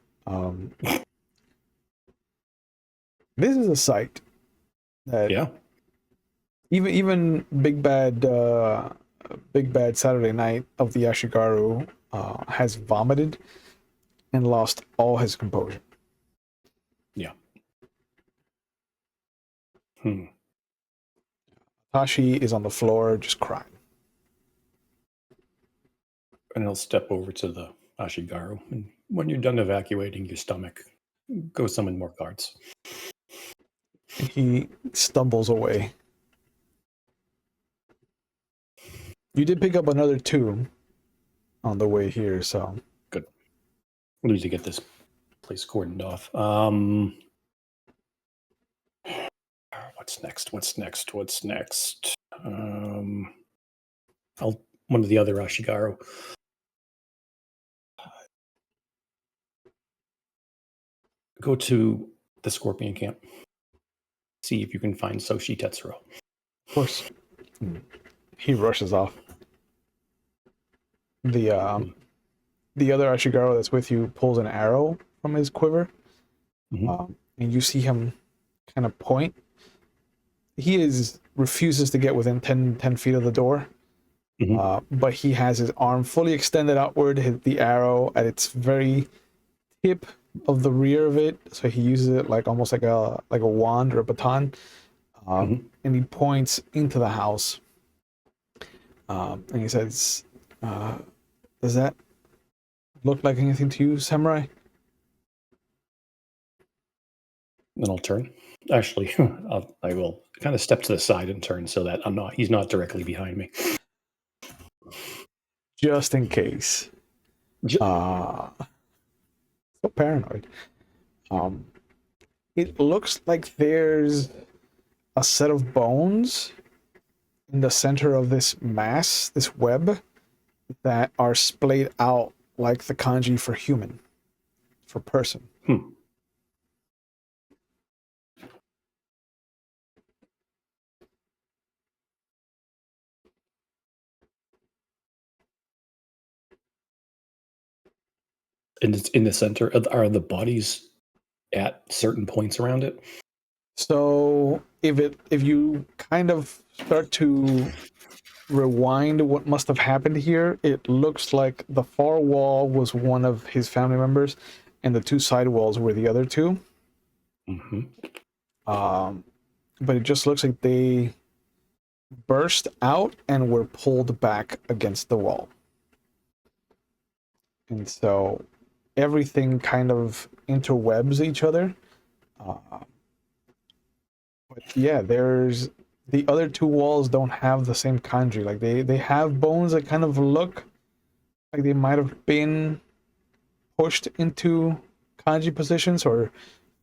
This is a sight that even Big Bad Saturday Night of the Ashigaru has vomited and lost all his composure. Yeah. Tashi is on the floor just crying. And he'll step over to the ashigaru, and when you're done evacuating your stomach, go summon more cards. He stumbles away. You did pick up another 2 on the way here, so good. We need to get this place cordoned off. What's next? One of the other ashigaru. Go to the Scorpion camp. See if you can find Soshi Tetsuro. of course he rushes off. The other ashigaru that's with you pulls an arrow from his quiver, and you see him kind of point. He refuses to get within 10 feet of the door, but he has his arm fully extended outward, the arrow at its very tip of the rear of it, so he uses it like almost like a wand or a baton, and he points into the house, and he says, does that look like anything to you, samurai? Then I'll turn. Actually, I will kind of step to the side and turn so that he's not directly behind me. Just in case. So paranoid. It looks like there's a set of bones in the center of this mass, this web, that are splayed out like the kanji for human, for person. In the center, are the bodies at certain points around it? So if you kind of start to rewind what must have happened here, it looks like the far wall was one of his family members, and the two side walls were the other two. But it just looks like they burst out and were pulled back against the wall. And so everything kind of interwebs each other. But yeah, there's the other two walls don't have the same kanji. Like they have bones that kind of look like they might have been pushed into kanji positions or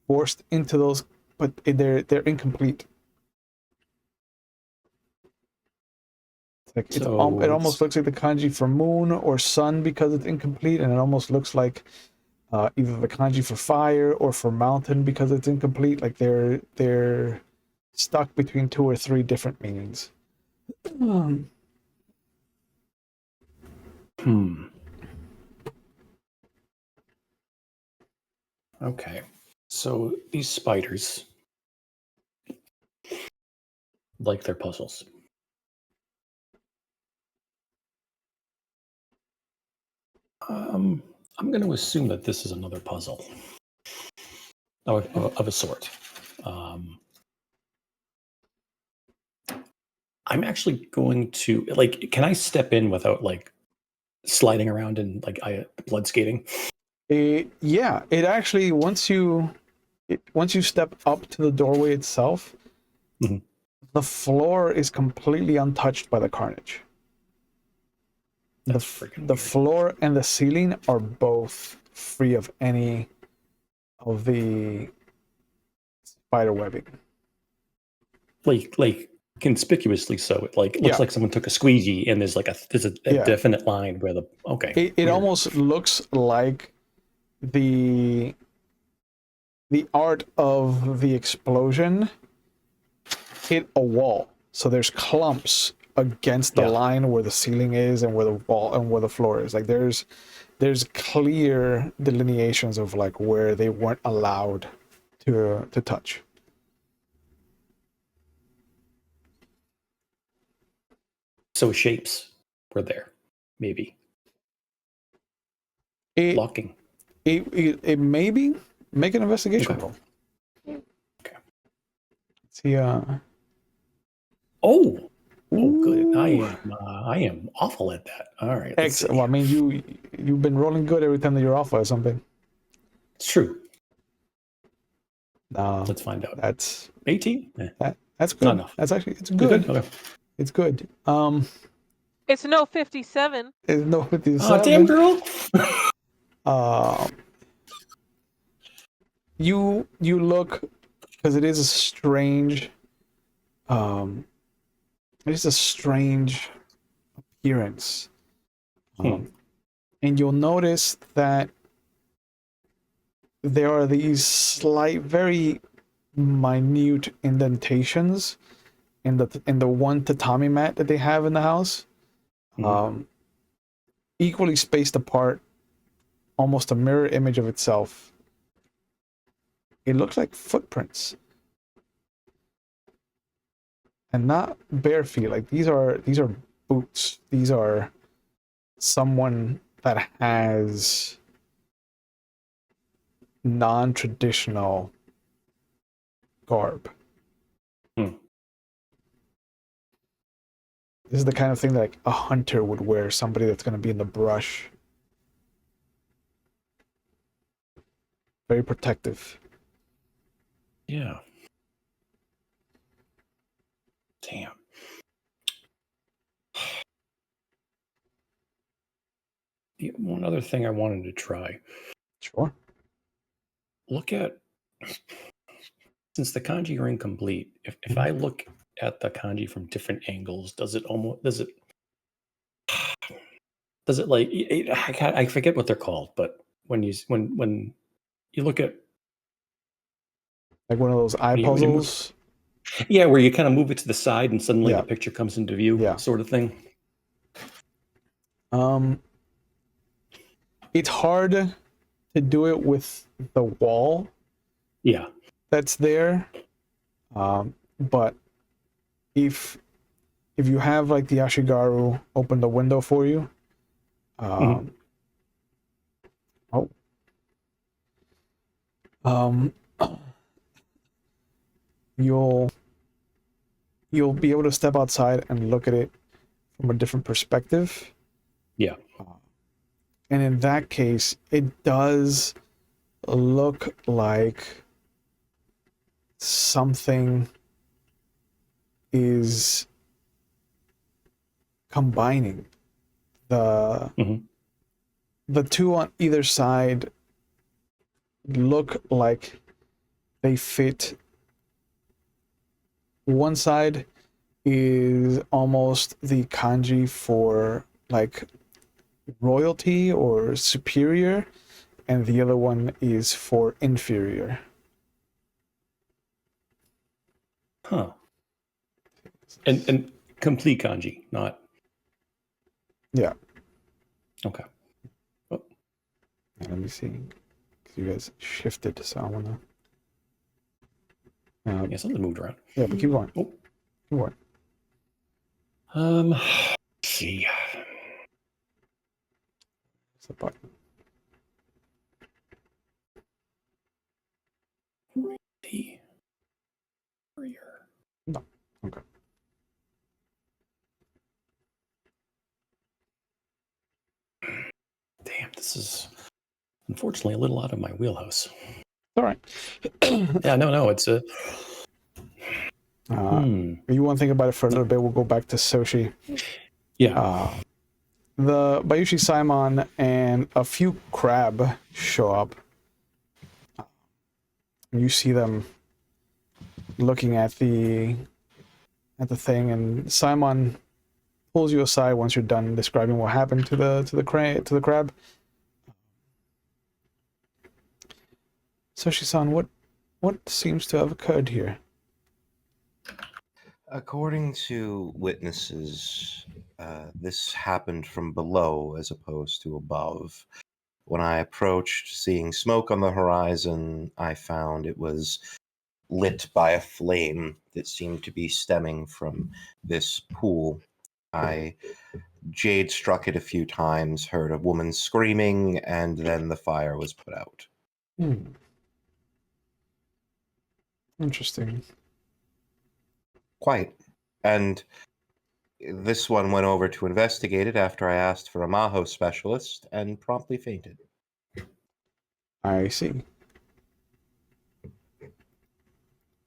forced into those, but they're incomplete. Like it almost looks like the kanji for moon or sun because it's incomplete, and it almost looks like either the kanji for fire or for mountain because it's incomplete. Like they're stuck between 2 or 3 different meanings. Okay, so these spiders like their puzzles. I'm going to assume that this is another puzzle of a sort. I'm actually going to can I step in without sliding around and blood skating? Yeah, it actually once you step up to the doorway itself, the floor is completely untouched by the carnage. The floor and the ceiling are both free of any of the spider webbing. Like conspicuously so. It looks like someone took a squeegee and there's a definite line where it almost looks like the art of the explosion hit a wall. So there's clumps against the line where the ceiling is and where the wall and where the floor is. Like there's clear delineations of where they weren't allowed to touch. So shapes were there, maybe. Blocking. It maybe make an investigation roll. Okay. See. Oh, good. I am awful at that. All right. Excellent. Well, I mean, you've been rolling good every time that you're awful at something. It's true. Let's find out. That's 18. That's good. Not enough. It's good. Okay. It's good. It's no 57. It's no 57. Oh, damn, girl. You look, because it is a strange appearance. And you'll notice that there are these slight, very minute indentations in the one tatami mat that they have in the house. Equally spaced apart, almost a mirror image of itself. It looks like footprints, and not bare feet. Like these are boots. These are someone that has non-traditional garb. This is the kind of thing that a hunter would wear, somebody that's going to be in the brush. Very protective. Yeah. Damn. One other thing I wanted to try. Sure. Look at, since the kanji are incomplete, if I look at the kanji from different angles, does it like, I forget what they're called, but when you look at, Like one of those eye when you move- puzzles. yeah, where you kind of move it to the side and suddenly Yeah. the picture comes into view, Yeah. sort of thing. It's hard to do it with the wall Yeah. that's there. But if you have like the ashigaru open the window for you, you'll be able to step outside and look at it from a different perspective. Yeah. And in that case, it does look like something is combining the two on either side look like they fit. One side is almost the kanji for like royalty or superior, and the other one is for inferior. Huh. And complete kanji, not. Yeah. Okay. Oh. Let me see. You guys shifted, so I wanna. Yeah, something moved around. Yeah, but keep going. Oh. Keep going. Let's see. It's the button. The warrior. No. Okay. Damn, this is unfortunately a little out of my wheelhouse. All right. Yeah, no, it's a. If you want to think about it for a little bit, we'll go back to Soshi. Yeah. The Bayushi Simon and a few crab show up. You see them looking at the thing, and Simon pulls you aside once you're done describing what happened to the crab. Soshi-san, what seems to have occurred here? According to witnesses, this happened from below as opposed to above. When I approached, seeing smoke on the horizon, I found it was lit by a flame that seemed to be stemming from this pool. I jade struck it a few times, heard a woman screaming, and then the fire was put out. Interesting. Quite. And this one went over to investigate it after I asked for a Maho specialist and promptly fainted. I see.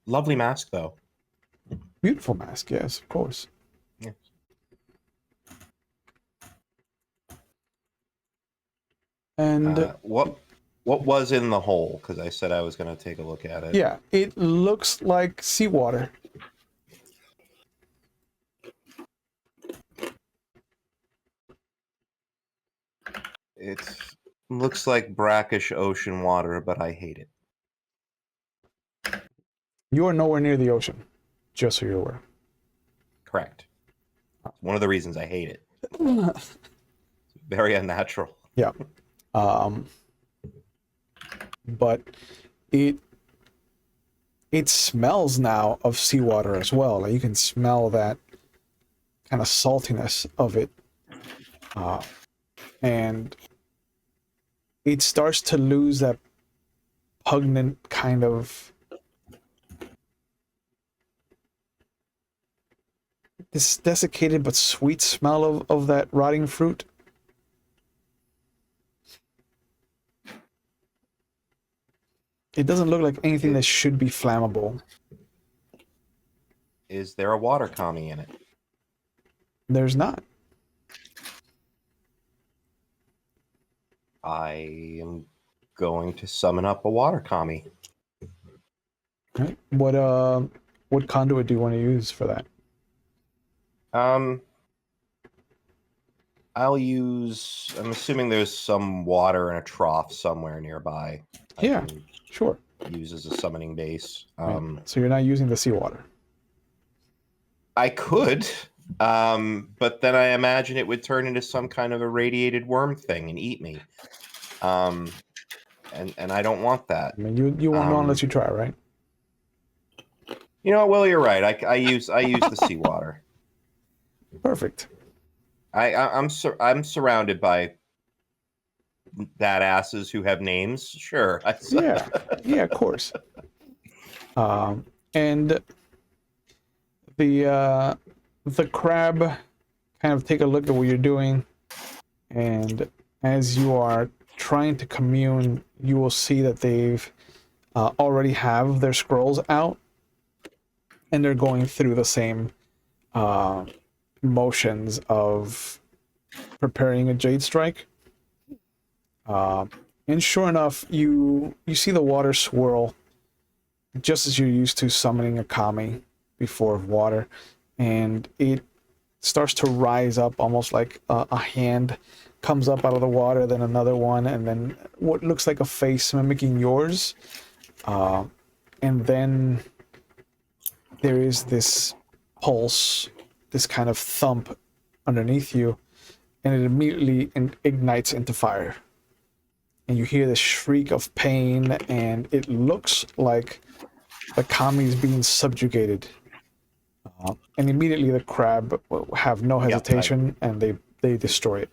Lovely mask, though. Beautiful mask, yes, of course. Yes. And what was in the hole? Because I said I was going to take a look at it. yeah, it looks like seawater. It looks like brackish ocean water, but I hate it. You are nowhere near the ocean, just so you're aware. Correct. It's one of the reasons I hate it. It's very unnatural. Yeah. But it smells now of seawater as well. Like you can smell that kind of saltiness of it. And it starts to lose that pungent kind of this desiccated but sweet smell of that rotting fruit. It doesn't look like anything that should be flammable. is there a water kami in it? There's not. I am going to summon up a water kami. Right? What conduit do you want to use for that? I'll use. I'm assuming there's some water in a trough somewhere nearby. Yeah, I can sure. use as a summoning base. Right. So you're not using the seawater. I could, but then I imagine it would turn into some kind of a radiated worm thing and eat me. And I don't want that. I mean, you won't know unless you try, right? You know, well, you're right. I use the seawater. Perfect. I'm surrounded by badasses who have names. Sure. Yeah, of course. And the crab kind of take a look at what you're doing, and as you are trying to commune, you will see that they've already have their scrolls out, and they're going through the same motions of preparing a jade strike. And sure enough, you see the water swirl, just as you're used to summoning a kami before water, and it starts to rise up almost like a hand comes up out of the water, then another one, and then what looks like a face mimicking yours. And then there is this pulse, this kind of thump underneath you, and it immediately ignites into fire. And you hear this shriek of pain, and it looks like the kami is being subjugated. And immediately the crab have no hesitation, and they destroy it.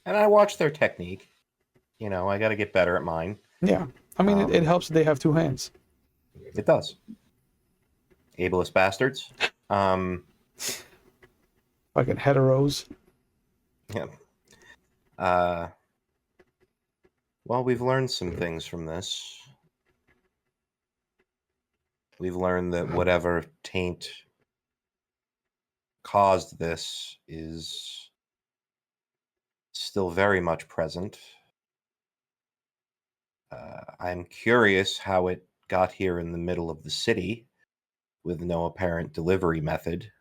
And I watch their technique. You know, I got to get better at mine. Yeah, I mean, it helps that they have two hands. It does. Ableist bastards. Fucking heteros. Yeah. Well, we've learned some things from this. We've learned that whatever taint caused this is still very much present. I'm curious how it got here in the middle of the city with no apparent delivery method.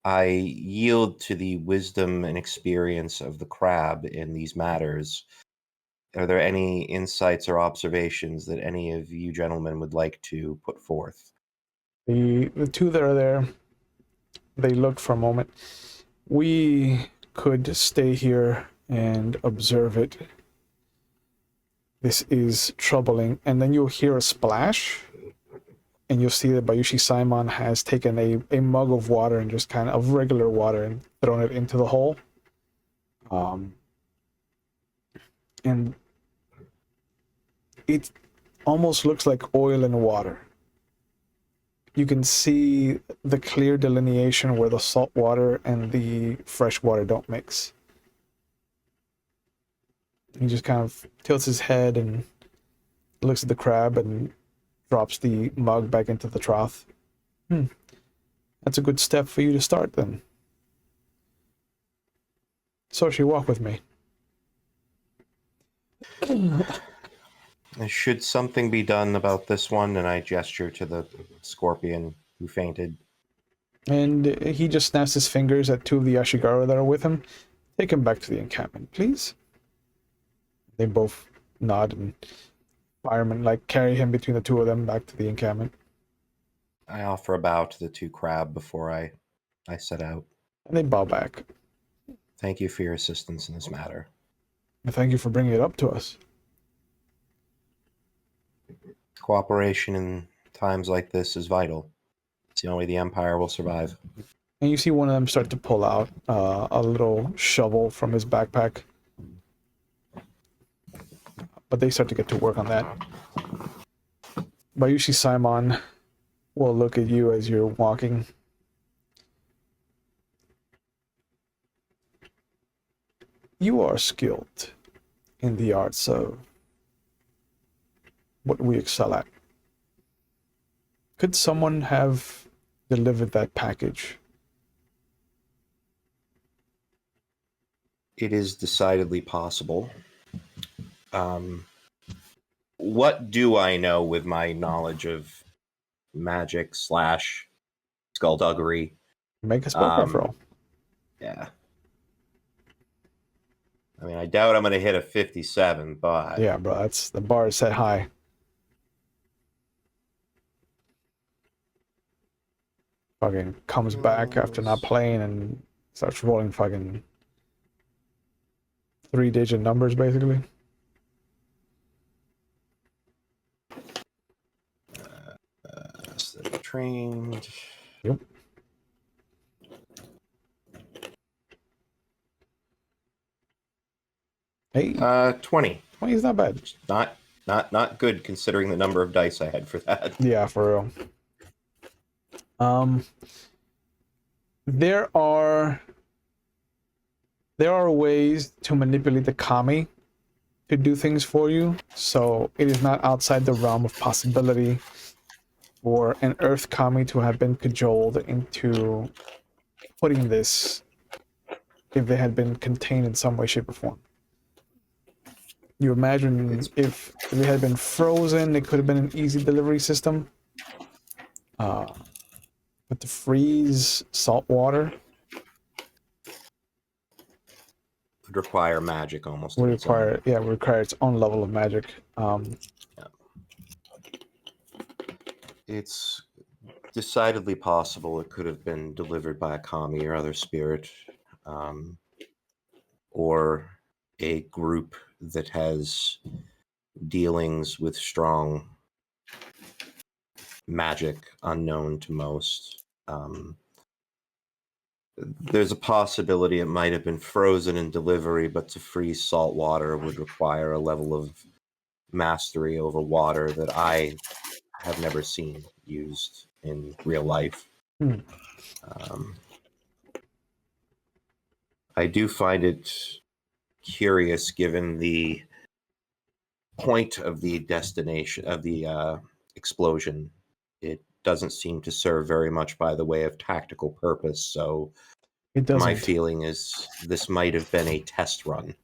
I yield to the wisdom and experience of the crab in these matters. Are there any insights or observations that any of you gentlemen would like to put forth? The two that are there, they look for a moment. We could stay here and observe it. This is troubling. And then you'll hear a splash, and you'll see that Bayushi Simon has taken a mug of water and just kind of regular water and thrown it into the hole. And it almost looks like oil and water. You can see the clear delineation where the salt water and the fresh water don't mix. He just kind of tilts his head and looks at the crab and drops the mug back into the trough. That's a good step for you to start then. Soshi, walk with me. Should something be done about this one? And I gesture to the scorpion who fainted. And he just snaps his fingers at two of the ashigaru that are with him. Take him back to the encampment, please. They both nod, and firemen carry him between the two of them back to the encampment. I offer a bow to the two crab before I set out. And they bow back. Thank you for your assistance in this matter. And thank you for bringing it up to us. Cooperation in times like this is vital. It's the only way the Empire will survive. And you see one of them start to pull out a little shovel from his backpack. But they start to get to work on that. Bayushi Simon will look at you as you're walking. You are skilled in the arts of what we excel at. Could someone have delivered that package? It is decidedly possible. What do I know with my knowledge of magic / skullduggery? Make a spellcraft roll. Yeah. I mean, I doubt I'm going to hit a 57, but Yeah, bro, that's the bar is set high. Fucking comes back after not playing and starts rolling fucking 3-digit numbers, basically. trained. Yep. Hey, 20. 20 is not bad. Not good considering the number of dice I had for that. Yeah, for real. There are ways to manipulate the kami to do things for you, so it is not outside the realm of possibility for an earth kami to have been cajoled into putting this if they had been contained in some way, shape, or form. You imagine if they had been frozen, it could have been an easy delivery system. But to freeze salt water Would require magic almost. would require its own level of magic. It's decidedly possible it could have been delivered by a kami or other spirit, or a group that has dealings with strong magic unknown to most. There's a possibility it might have been frozen in delivery, but to freeze salt water would require a level of mastery over water that I have never seen used in real life. I do find it curious, given the point of the destination of the explosion. It doesn't seem to serve very much by the way of tactical purpose, so It doesn't. my feeling is this might have been a test run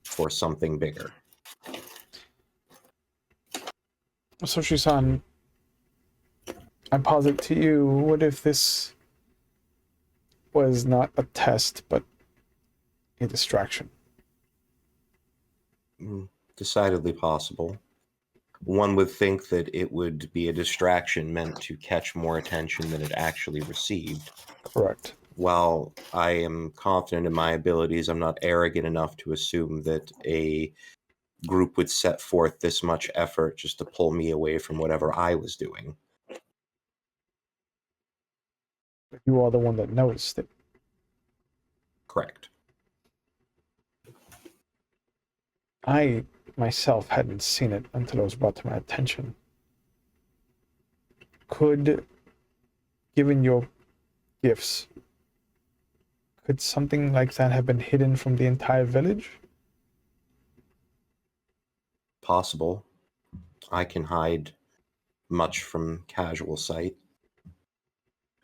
for something bigger. So, Shisan, I posit to you, what if this was not a test, but a distraction? Decidedly possible. One would think that it would be a distraction meant to catch more attention than it actually received. Correct. While I am confident in my abilities, I'm not arrogant enough to assume that a group would set forth this much effort just to pull me away from whatever I was doing. But you are the one that noticed it. Correct. I myself hadn't seen it until it was brought to my attention. Could, given your gifts, could something like that have been hidden from the entire village? Possible. I can hide much from casual sight,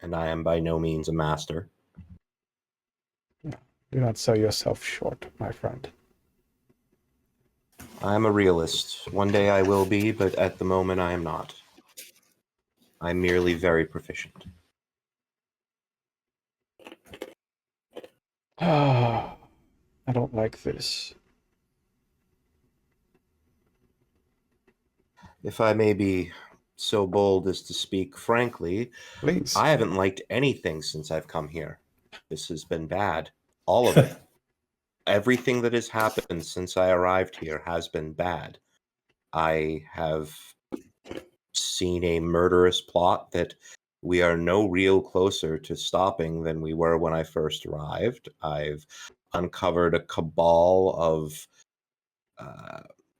and I am by no means a master. Do not sell yourself short, my friend. I am a realist. One day I will be, but at the moment I am not. I'm merely very proficient. I don't like this. If I may be so bold as to speak frankly, Please. I haven't liked anything since I've come here. This has been bad. All of it. Everything that has happened since I arrived here has been bad. I have seen a murderous plot that we are no real closer to stopping than we were when I first arrived. I've uncovered a cabal of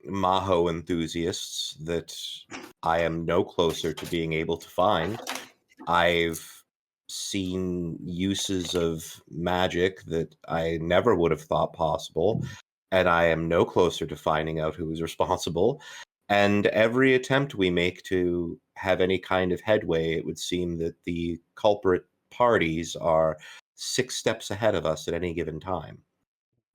Maho enthusiasts that I am no closer to being able to find. I've seen uses of magic that I never would have thought possible, and I am no closer to finding out who is responsible. And every attempt we make to have any kind of headway, it would seem that the culprit parties are 6 steps ahead of us at any given time.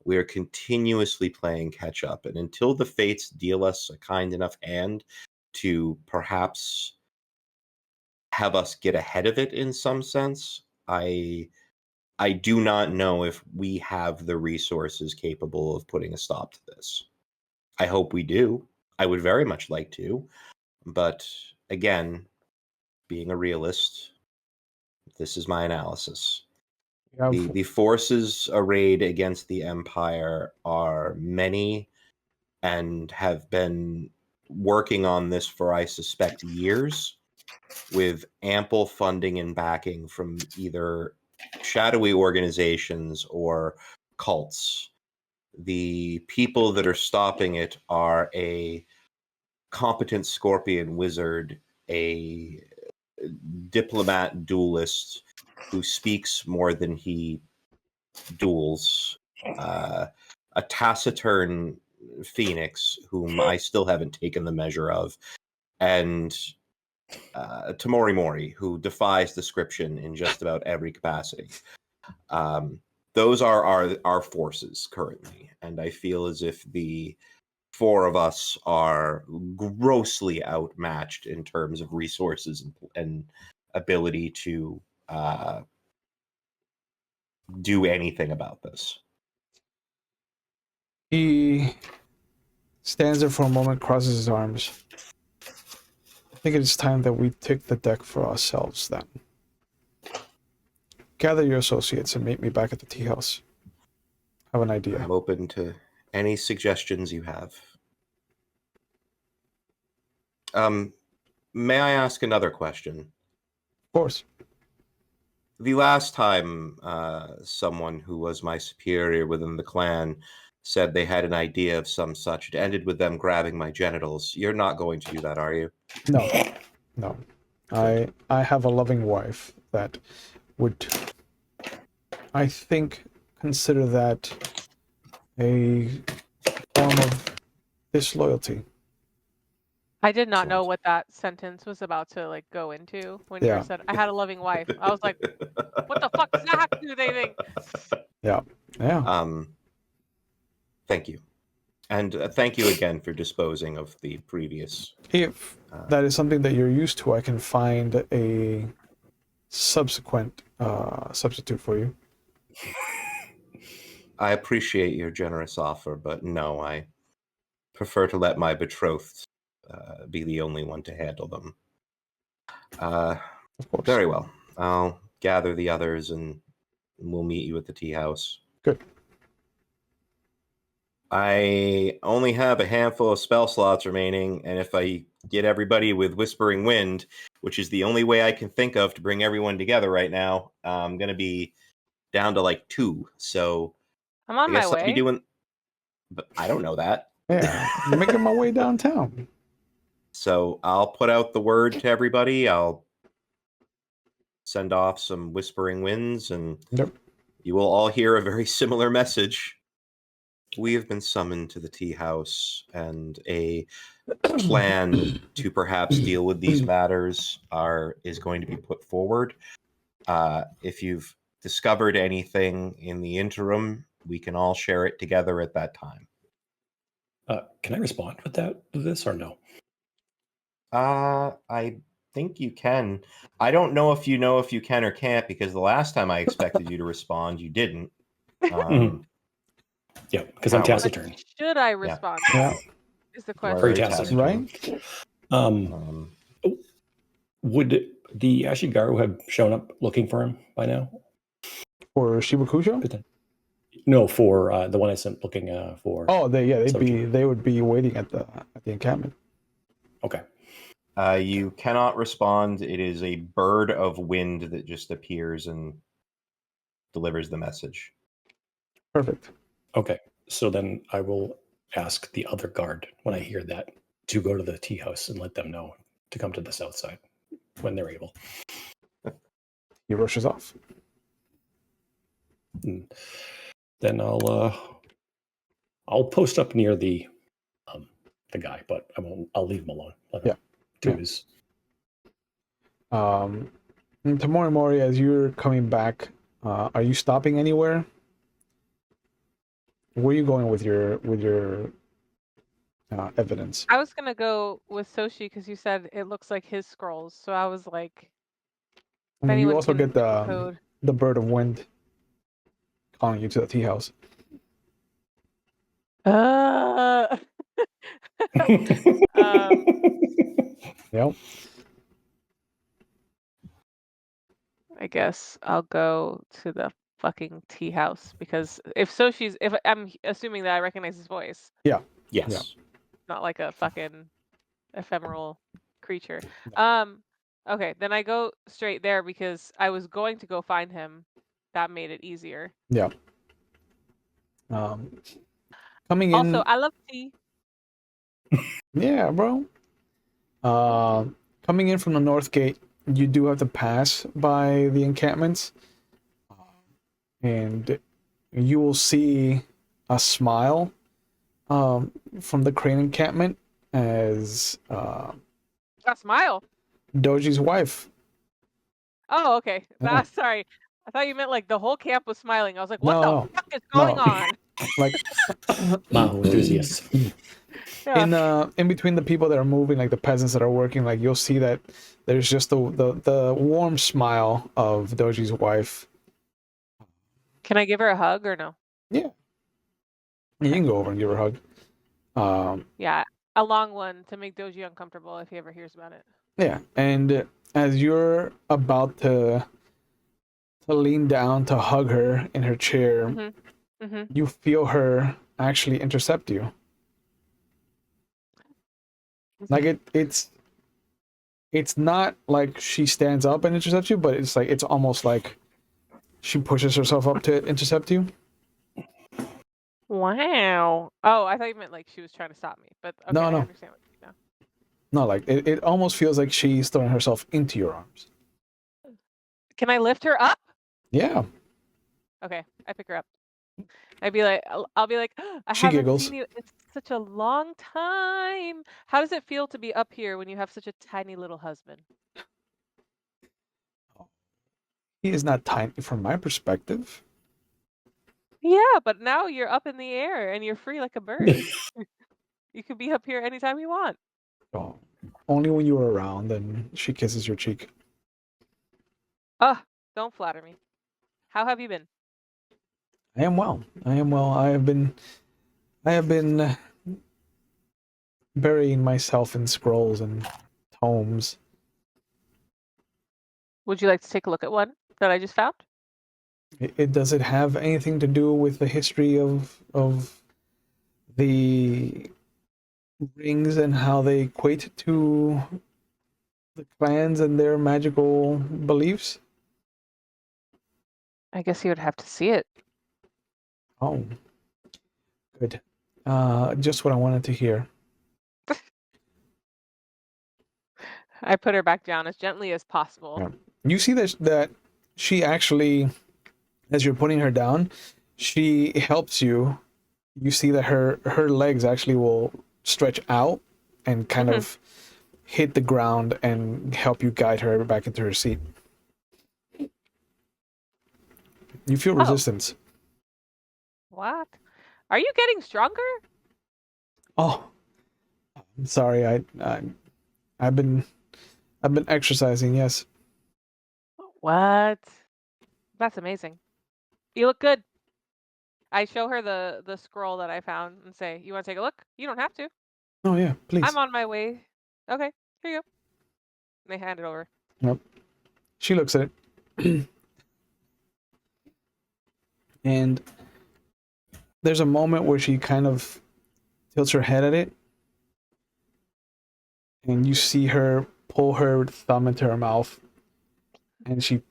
We are continuously playing catch up, and until the fates deal us a kind enough hand to perhaps have us get ahead of it in some sense, I do not know if we have the resources capable of putting a stop to this. I hope we do. I would very much like to, but again, being a realist, this is my analysis. The forces arrayed against the Empire are many and have been working on this for, I suspect, years, with ample funding and backing from either shadowy organizations or cults. The people that are stopping it are a competent scorpion wizard, a diplomat duelist who speaks more than he duels, a taciturn phoenix whom I still haven't taken the measure of, and Tamori Mori, who defies description in just about every capacity. Those are our forces currently, and I feel as if the 4 of us are grossly outmatched in terms of resources and ability to do anything about this. He stands there for a moment, crosses his arms. I think it is time that we take the deck for ourselves then. Gather your associates and meet me back at the tea house. Have an idea. I'm open to any suggestions you have. May I ask another question? Of course. The last time someone who was my superior within the clan said they had an idea of some such, it ended with them grabbing my genitals. You're not going to do that, are you? No. No. I have a loving wife that would, I think, consider that a form of disloyalty. I did not know Excellent. what that sentence was about to like go into when Yeah. you said I had a loving wife. I was like, what the fuck does that have to do with anything? Yeah. Yeah. Thank you. And thank you again for disposing of the previous. If that is something that you're used to, I can find a subsequent substitute for you. I appreciate your generous offer, but no, I prefer to let my betrothed be the only one to handle them. Of course. Very well. I'll gather the others and we'll meet you at the tea house. Good. I only have a handful of spell slots remaining, and if I get everybody with Whispering Wind, which is the only way I can think of to bring everyone together right now, I'm going to be down to like 2. So I'm on I my guess I'll be way. doing... But I don't know that. Yeah. I'm making my way downtown. So I'll put out the word to everybody. I'll send off some Whispering Winds, and Yep. you will all hear a very similar message. We have been summoned to the tea house, and a plan to perhaps deal with these matters is going to be put forward. If you've discovered anything in the interim, we can all share it together at that time. Can I respond with this or no? I think you can. I don't know if you can or can't, because the last time I expected you to respond, you didn't. Yeah, because I'm Howard. taciturn. Should I respond? Yeah. Is the You are question. Very very taciturn. Right? Would the Ashigaru have shown up looking for him by now? For Shibakusho? No, for the one I sent looking for. Oh, they Soji. would be waiting at the encampment. Okay. You cannot respond. It is a bird of wind that just appears and delivers the message. Perfect. Okay. So then I will ask the other guard when I hear that to go to the tea house and let them know to come to the south side when they're able. He rushes off. And then I'll post up near the guy, but I won't. I'll leave him alone. Let him do his And Tamori Mori, as you're coming back, are you stopping anywhere? Where are you going with your evidence? I was gonna go with Soshi because you said it looks like his scrolls, so I was like, I if mean, you anyone also can get decode. the bird of wind calling you to the tea house. Um, Yep. I guess I'll go to the fucking tea house because if I'm assuming that I recognize his voice, Yeah. Yes. not like a fucking ephemeral creature. No. Okay, then I go straight there because I was going to go find him. That made it easier. Yeah. Um, coming Also, in. I love tea. Yeah, bro. Coming in from the north gate, you do have to pass by the encampments, and you will see a smile from the crane encampment as A smile. Doji's wife. Oh, okay. Yeah. Sorry. I thought you meant like the whole camp was smiling. I was like, what the No, fuck is going no, on? like Maho enthusiasts. Yeah. in between the people that are moving, like the peasants that are working, like you'll see that there's just the warm smile of Doji's wife. Can I give her a hug or no? Yeah, you can go over and give her a hug. Yeah, a long one to make Doji uncomfortable if he ever hears about it. Yeah, and as you're about to lean down to hug her in her chair, you feel her actually intercept you. Like it's not like she stands up and intercepts you, but it's like it's almost like she pushes herself up to intercept you. Wow. Oh, I thought you meant like she was trying to stop me, but okay, No, I no, understand what you mean no. Like it almost feels like she's throwing herself into your arms. now. Can I lift her up? Yeah, Okay, I pick her up. I'll be like, I she haven't giggles. seen you in such a long time. How does it feel to be up here when you have such a tiny little husband? He is not tiny from my perspective. Yeah, but now you're up in the air and you're free like a bird. You can be up here anytime you want. Oh, only when you are around, then she kisses your cheek. Ah, don't flatter me. How have you been? I am well. I am well. I have been burying myself in scrolls and tomes. Would you like to take a look at one that I just found? Does it have anything to do with the history of the rings and how they equate to the clans and their magical beliefs? I guess you would have to see it. Oh, good. Just what I wanted to hear. I put her back down as gently as possible. Yeah. You see that she actually, as you're putting her down, she helps you. You see that her legs actually will stretch out and kind of hit the ground and help you guide her back into her seat. You feel Oh. resistance. What? Are you getting stronger? Oh, I'm sorry. I've been exercising. Yes. What? That's amazing. You look good. I show her the scroll that I found and say, "You want to take a look? You don't have to. Oh yeah, please. I'm on my way." Okay, here you go. And they hand it over. Yep. She looks at it, and there's a moment where she kind of tilts her head at it, and you see her pull her thumb into her mouth, and she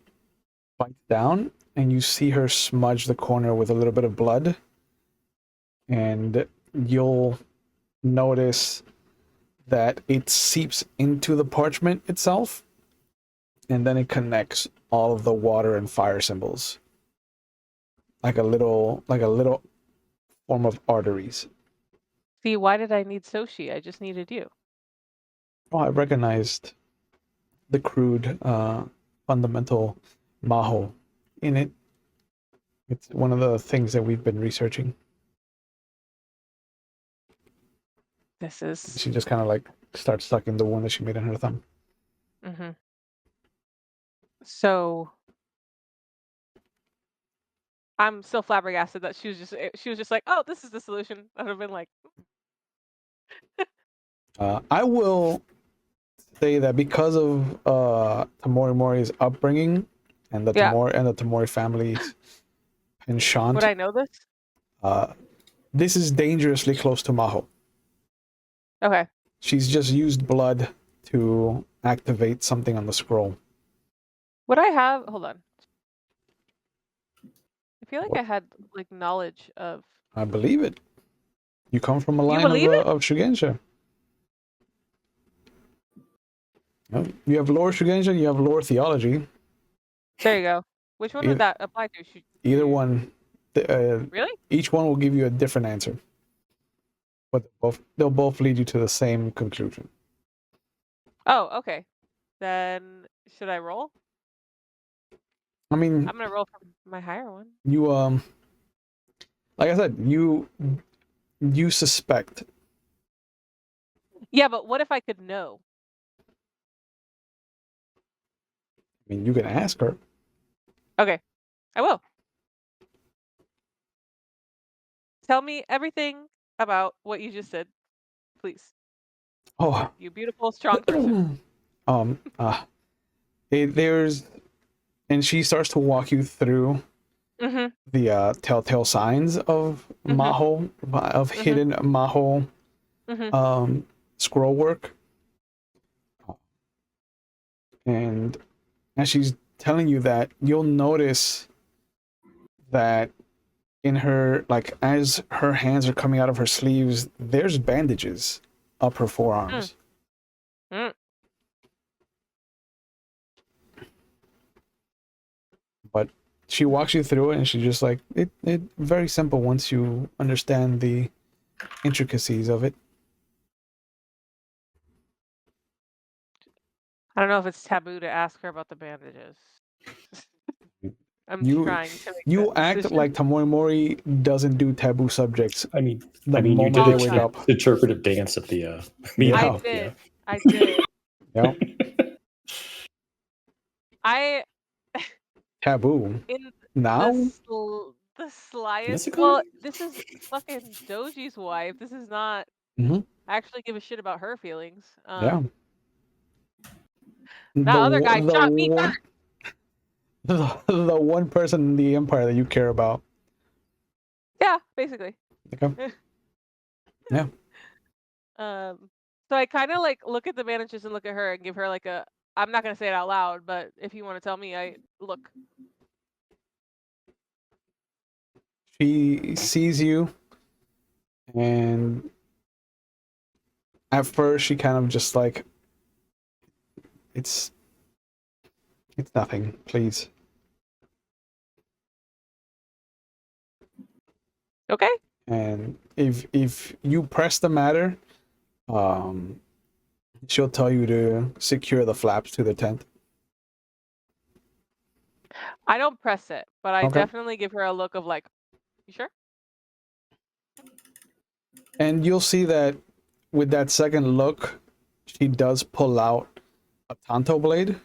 bites down, and you see her smudge the corner with a little bit of blood, and you'll notice that it seeps into the parchment itself, and then it connects all of the water and fire symbols like a little form of arteries. See, why did I need Soshi? I just needed you. Oh, I recognized the crude fundamental maho in it. It's one of the things that we've been researching. This is. She just kind of like starts sucking the wound that she made in her thumb. Mm-hmm. So I'm still flabbergasted that she was just like, oh, this is the solution. I'd have been like, I will say that because of Tamori Mori's upbringing and the yeah. Tamori family's penchant, Would I know this? this is dangerously close to Maho. Okay. She's just used blood to activate something on the scroll. Would I have? Hold on. I feel like What? I had like knowledge of. I believe it. You come from a You line believe it? of Shugensha. No, you have lore Shugensha, you have lore theology. There you go. Which one would that apply to? Either one. Really? Each one will give you a different answer, but they'll both lead you to the same conclusion. Oh, okay. Then should I roll? I mean, I'm gonna roll from my higher one. you like I said, you suspect. Yeah, but what if I could know? I mean, you can ask her. Okay, I will. Tell me everything about what you just said, please. Oh, You beautiful, strong person. there's, and she starts to walk you through Mm-hmm. the telltale signs of Maho, of hidden Maho scroll work. And as she's telling you that, you'll notice that in her, like, as her hands are coming out of her sleeves, there's bandages up her forearms. Mm. But she walks you through it, and she's just like, it very simple once you understand the intricacies of it. I don't know if it's taboo to ask her about the bandages. I'm You trying to make you that act decision. like Tamori Mori doesn't do taboo subjects. I mean, The you moment did they All the wake time. up. the interpretive dance at the meeting. I Yeah. did. Yeah. I did. Yeah. I Taboo. in Now? the slyest. Nezuko? Well, this is fucking Doji's wife. This is not. Mm-hmm. I actually give a shit about her feelings. Yeah. That other guy shot me one, the one person in the empire that you care about. Yeah, basically. Okay. Yeah. So I kind of like look at the managers and look at her and give her like a. I'm not gonna say it out loud, but if you want to tell me, I look. She sees you, and at first she kind of just like, it's nothing, please. Okay. And if you press the matter, she'll tell you to secure the flaps to the tent. I don't press it, but I Okay. definitely give her a look of like, you sure? And you'll see that with that second look, she does pull out a tanto blade,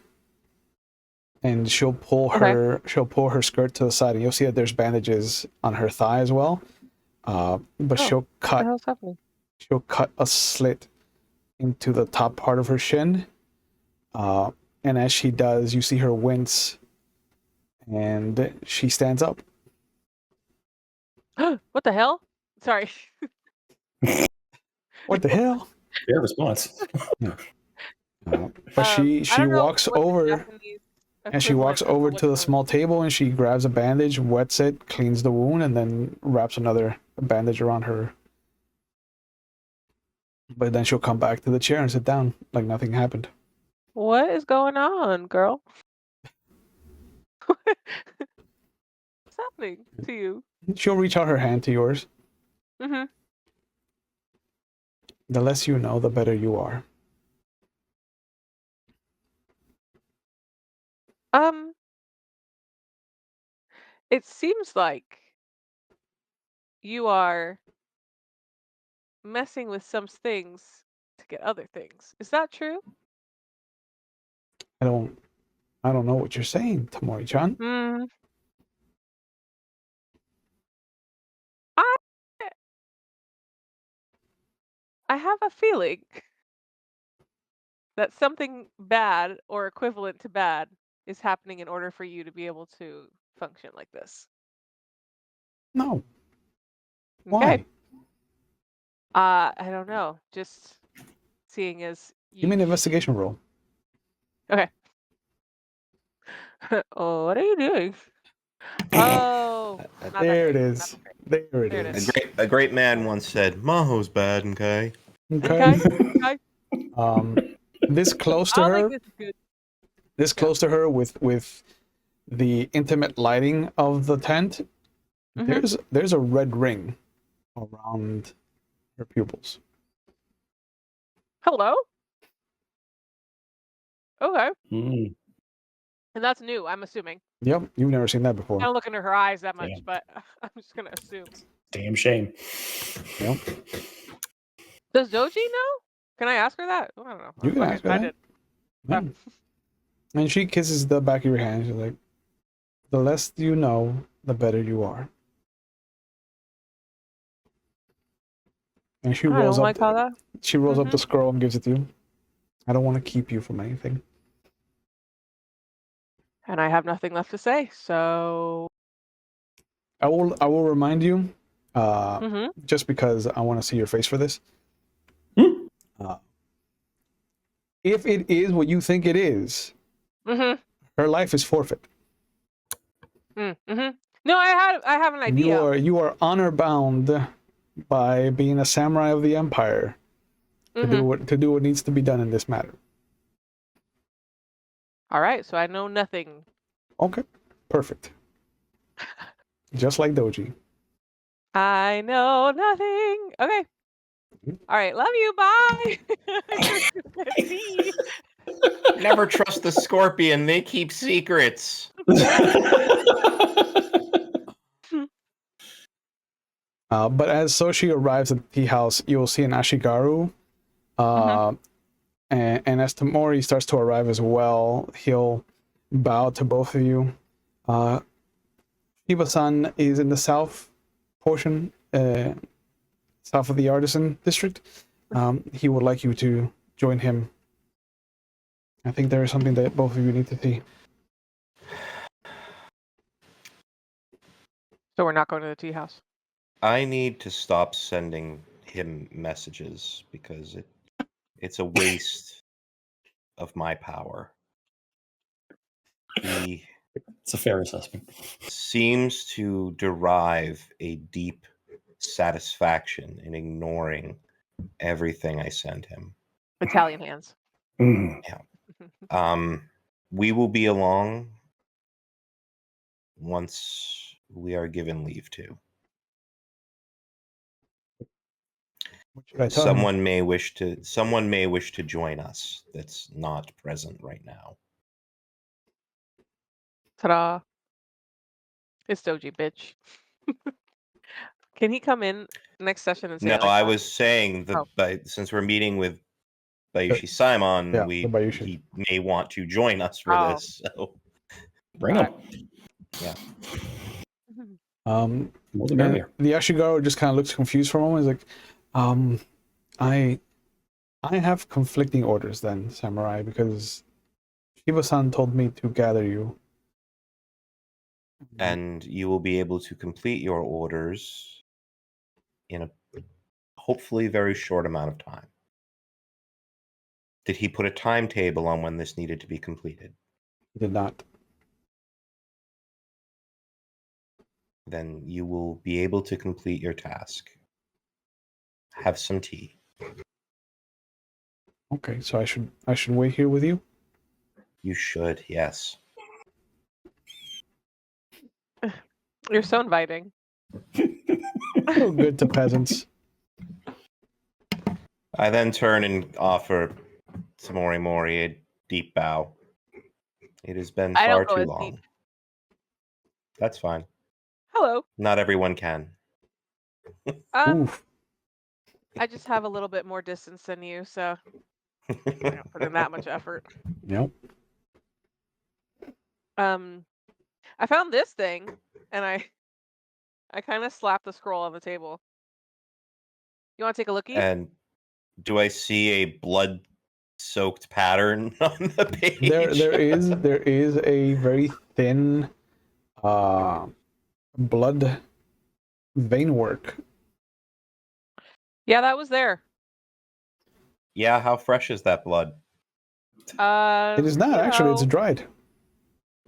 and she'll pull her skirt to the side, and you'll see that there's bandages on her thigh as well. But she'll What the hell's happening? cut a slit into the top part of her shin. And as she does, you see her wince, and she stands up. What the hell? Sorry. What the hell? Fair response. But she I don't know walks what the over, Japanese and she walks equivalent of over what to the the- small table, and she grabs a bandage, wets it, cleans the wound, and then wraps another bandage around her. But then she'll come back to the chair and sit down like nothing happened. What is going on, girl? What's happening to you? She'll reach out her hand to yours. Mm-hmm. The less you know, the better you are. Um, it seems like you are messing with some things to get other things. Is that true? I don't know what you're saying, Tamori-chan. Hmm. I I have a feeling that something bad or equivalent to bad is happening in order for you to be able to function like this. No. Okay. Why? I don't know. Just seeing as Give me an investigation roll. Okay. Oh, what are you doing? Oh, not that There it great. is. There it There it is. A great man once said, "Maho's bad, okay." Okay. Okay. This close I to don't think her, this is good. this Yeah. close to her with the intimate lighting of the tent, Mhm. there's a red ring around her pupils. Hello? Okay. Mm, And that's new, I'm assuming. Yep, you've never seen that I before. don't look into her eyes that much, Damn. but I'm just gonna assume. damn shame. Yep. Does Doji know? Can I ask her that? I don't know. You can Fuck it. ask her I that. did. Yeah. And she kisses the back of your hand. She's like, the less you know, the better you are. And she I rolls don't up like how that. she rolls up the Mhm. scroll and gives it to you. I don't want to keep you from anything. And I have nothing left to say, so. I will remind you, Mhm. just because I want to see your face for this. Hmm? If it is what you think it is, Mhm. her life is forfeit. Mhm. No, I have an idea. You are honor bound by being a samurai of the empire to Mhm. do what needs to be done in this matter. All right, so I know nothing. Okay, perfect. Just like Doji. I know nothing. Okay. All right. Love you. Bye. See. Never trust the scorpion. They keep secrets. But as Soshi arrives at the tea house, you'll see an ashigaru. Mhm. And as Tamori starts to arrive as well, he'll bow to both of you. Shiba-san is in the south portion, south of the artisan district. He would like you to join him. I think there is something that both of you need to see. So we're not going to the tea house. I need to stop sending him messages because it's a waste of my power. He It's a fair assessment. seems to derive a deep satisfaction in ignoring everything I send him. Italian hands. Mm. We will be along once we are given leave to. What should I tell him? Someone may wish to join us that's not present right now. Ta-da! It's Doji, bitch. Can he come in next session and say No, it like I that? was saying that Oh. since we're meeting with Bayushi Simon, Yeah, the Bayushi. he may want to join us for Oh. this. So Bring Got him. yeah. More the And merrier. the ashigaru just kind of looks confused for a moment. He's like, I have conflicting orders then, samurai, because Shiba-san told me to gather you. And you will be able to complete your orders in a hopefully very short amount of time. Did he put a timetable on when this needed to be completed? He did not. Then you will be able to complete your task. Have some tea. Okay, so I should wait here with you. You should, yes. You're so inviting. So good to peasants. I then turn and offer Tamori Mori a deep bow. It has been I far don't go too as long. deep. That's fine. Hello. Not everyone can. Oof. I just have a little bit more distance than you, so I don't put in that much effort. Yep. I found this thing, and I kind of slapped the scroll on the table. You want to take a lookie? And do I see a blood-soaked pattern on the page? There is a very thin blood vein work. Yeah, that was there. Yeah, how fresh is that blood? It is not actually. It's dried.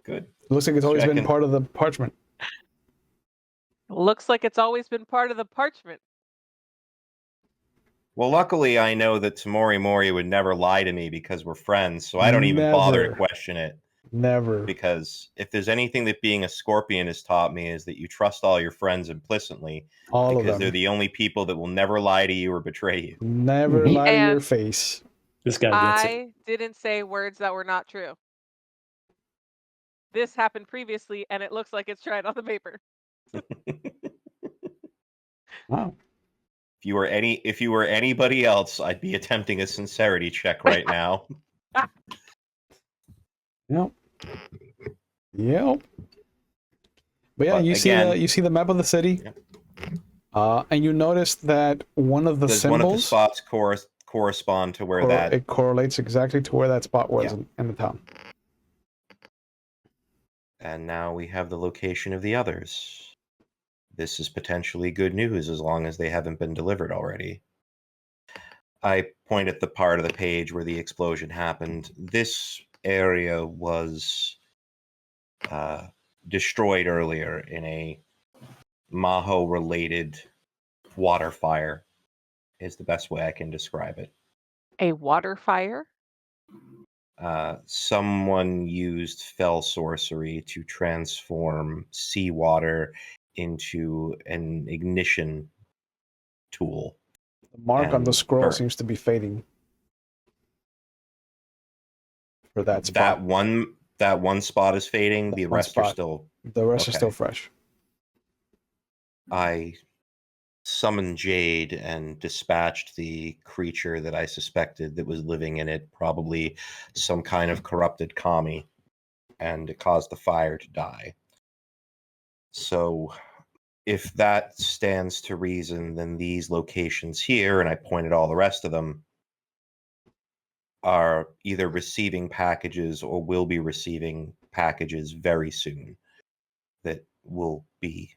Good. It looks like it's always been Checking. part of the parchment. Looks like it's always been part of the parchment. Well, luckily, I know that Tamori Mori would never lie to me because we're friends, so I don't even bother to Never. question it. Never. Because if there's anything that being a scorpion has taught me is that you trust all your friends implicitly All of because they're them. the only people that will never lie to you or betray you. Never lie to your And face. This guy gets it. I didn't say words that were not true. This happened previously, and it looks like it's tried on the paper. Wow. If you were anybody else, I'd be attempting a sincerity check right now. Yep. Yep. But yeah, But you again- see the map of the city, and you notice that one of the Does symbols one of the spots correspond to where that? it correlates exactly to where that spot was Yeah. in the town. And now we have the location of the others. This is potentially good news as long as they haven't been delivered already. I point at the part of the page where the explosion happened. This area was destroyed earlier in a Maho-related water fire, is the best way I can describe it. A water fire? Someone used fell sorcery to transform seawater into an ignition tool. The mark on the And scroll burn. seems to be fading for that spot. That one spot is fading. The one rest are spot. still. The rest are Okay. still fresh. I summoned Jade and dispatched the creature that I suspected that was living in it, probably some kind of corrupted kami, and it caused the fire to die. So if that stands to reason, then these locations here, and I pointed all the rest of them, are either receiving packages or will be receiving packages very soon that will be.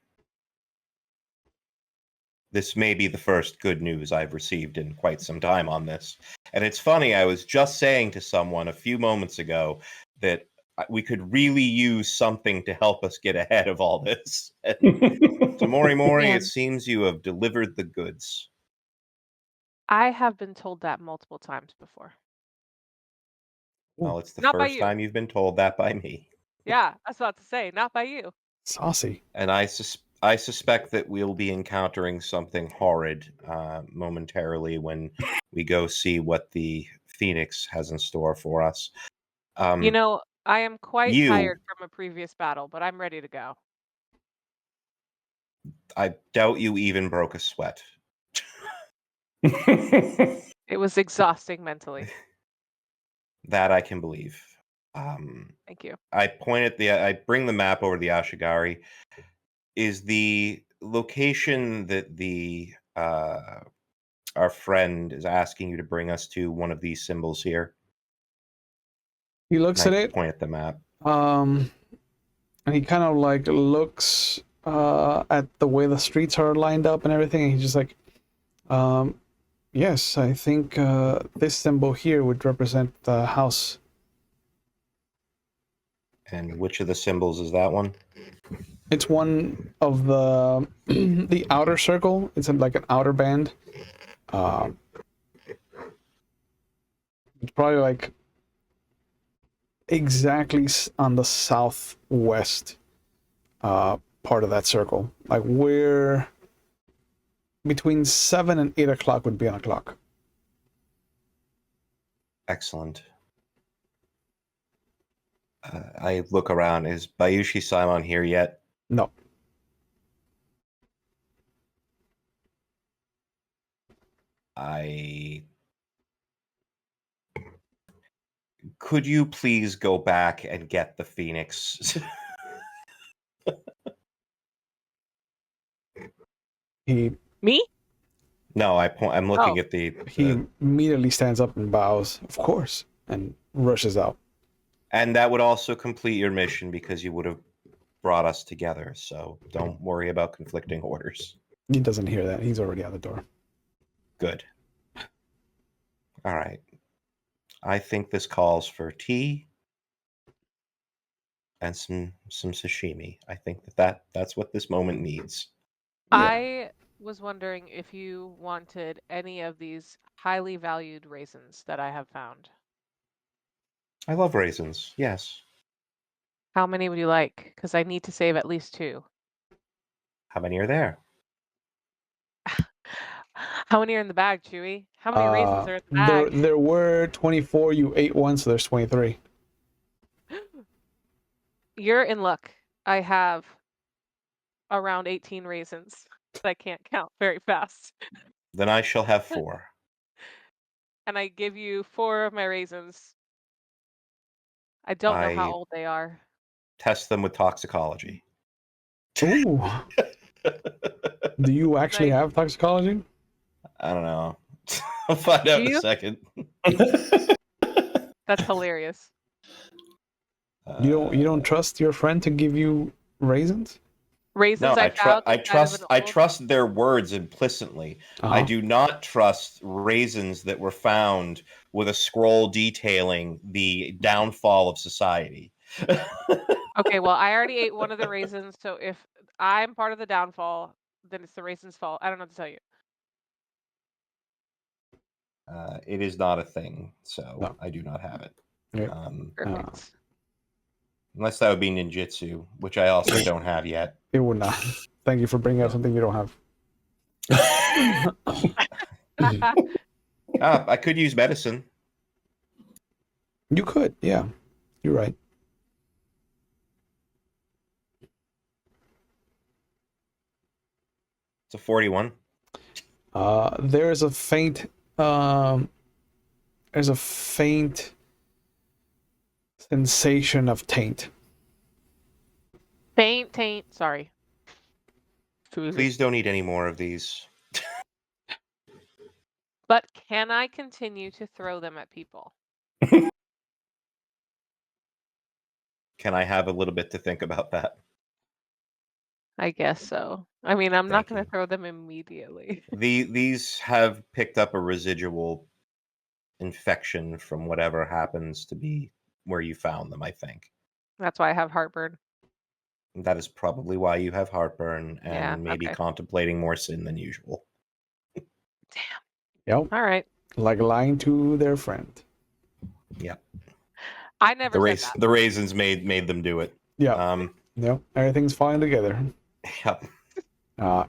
This may be the first good news I've received in quite some time on this. And it's funny, I was just saying to someone a few moments ago that we could really use something to help us get ahead of all this. Tamori Mori, Man. it seems you have delivered the goods. I have been told that multiple times before. Well, it's the Not by first you. time you've been told that by me. Yeah, I was about to say, not by you. Saucy. And I suspect that we'll be encountering something horrid momentarily when we go see what the Phoenix has in store for us. You know, I am quite you- tired from a previous battle, but I'm ready to go. I doubt you even broke a sweat. It was exhausting mentally. That I can believe. Thank you. I bring the map over to the ashigaru. Is the location that the our friend is asking you to bring us to one of these symbols here? He looks And at I it, point at the map. and he kind of like looks at the way the streets are lined up and everything, and he's just like, yes, I think this symbol here would represent the house. And which of the symbols is that one? It's one of the the outer circle. It's like an outer band. It's probably like exactly on the southwest part of that circle. Like where between 7 and 8 o'clock would be on a clock. Excellent. I look around. Is Bayushi Simon here yet? No. Could you please go back and get the Phoenix? Me? No, I'm looking Oh. at the. He immediately stands up and bows, of course, and rushes out. And that would also complete your mission because you would have brought us together. So don't worry about conflicting orders. He doesn't hear that. He's already out the door. Good. All right. I think this calls for tea and some sashimi. I think that's what this moment needs. Yeah. I was wondering if you wanted any of these highly valued raisins that I have found. I love raisins. Yes. How many would you like? Because I need to save at least 2. How many are there? How many are in the bag, Chewy? How many raisins are in the bag? There were 24. You ate one, so there's 23. You're in luck. I have around 18 raisins. I can't count very fast. Then I shall have 4. And I give you 4 of my raisins. I don't know how old they are. Test them with toxicology. Ooh. Do you actually have toxicology? I don't know. I'll find out in a second. That's hilarious. You don't trust your friend to give you raisins? Raisins No, I old- trust their words implicitly. I do not trust raisins that were found with a scroll detailing the downfall of society. Okay, well, I already ate one of the raisins, so if I'm part of the downfall, then it's the raisin's fault. I don't know what to tell you. It is not a thing, so No. I do not have it. Yep. Perfect. Unless that would be ninjutsu, which I also don't have yet. It would not. Thank you for bringing up something you don't have. I could use medicine. You could, yeah. You're right. It's a 41. There's a faint sensation of taint. Taint. Sorry. Please don't eat any more of these. But can I continue to throw them at people? Can I have a little bit to think about that? I guess so. I mean, I'm not Thank going you. to throw them immediately. These have picked up a residual infection from whatever happens to be where you found them, I think. That's why I have heartburn. That is probably why you have heartburn and Yeah, maybe okay. contemplating more sin than usual. Damn. Yep. All right. Like lying to their friend. Yeah. I never said that. The raisins made them do it. Yeah. Yep. Everything's falling together. Yep.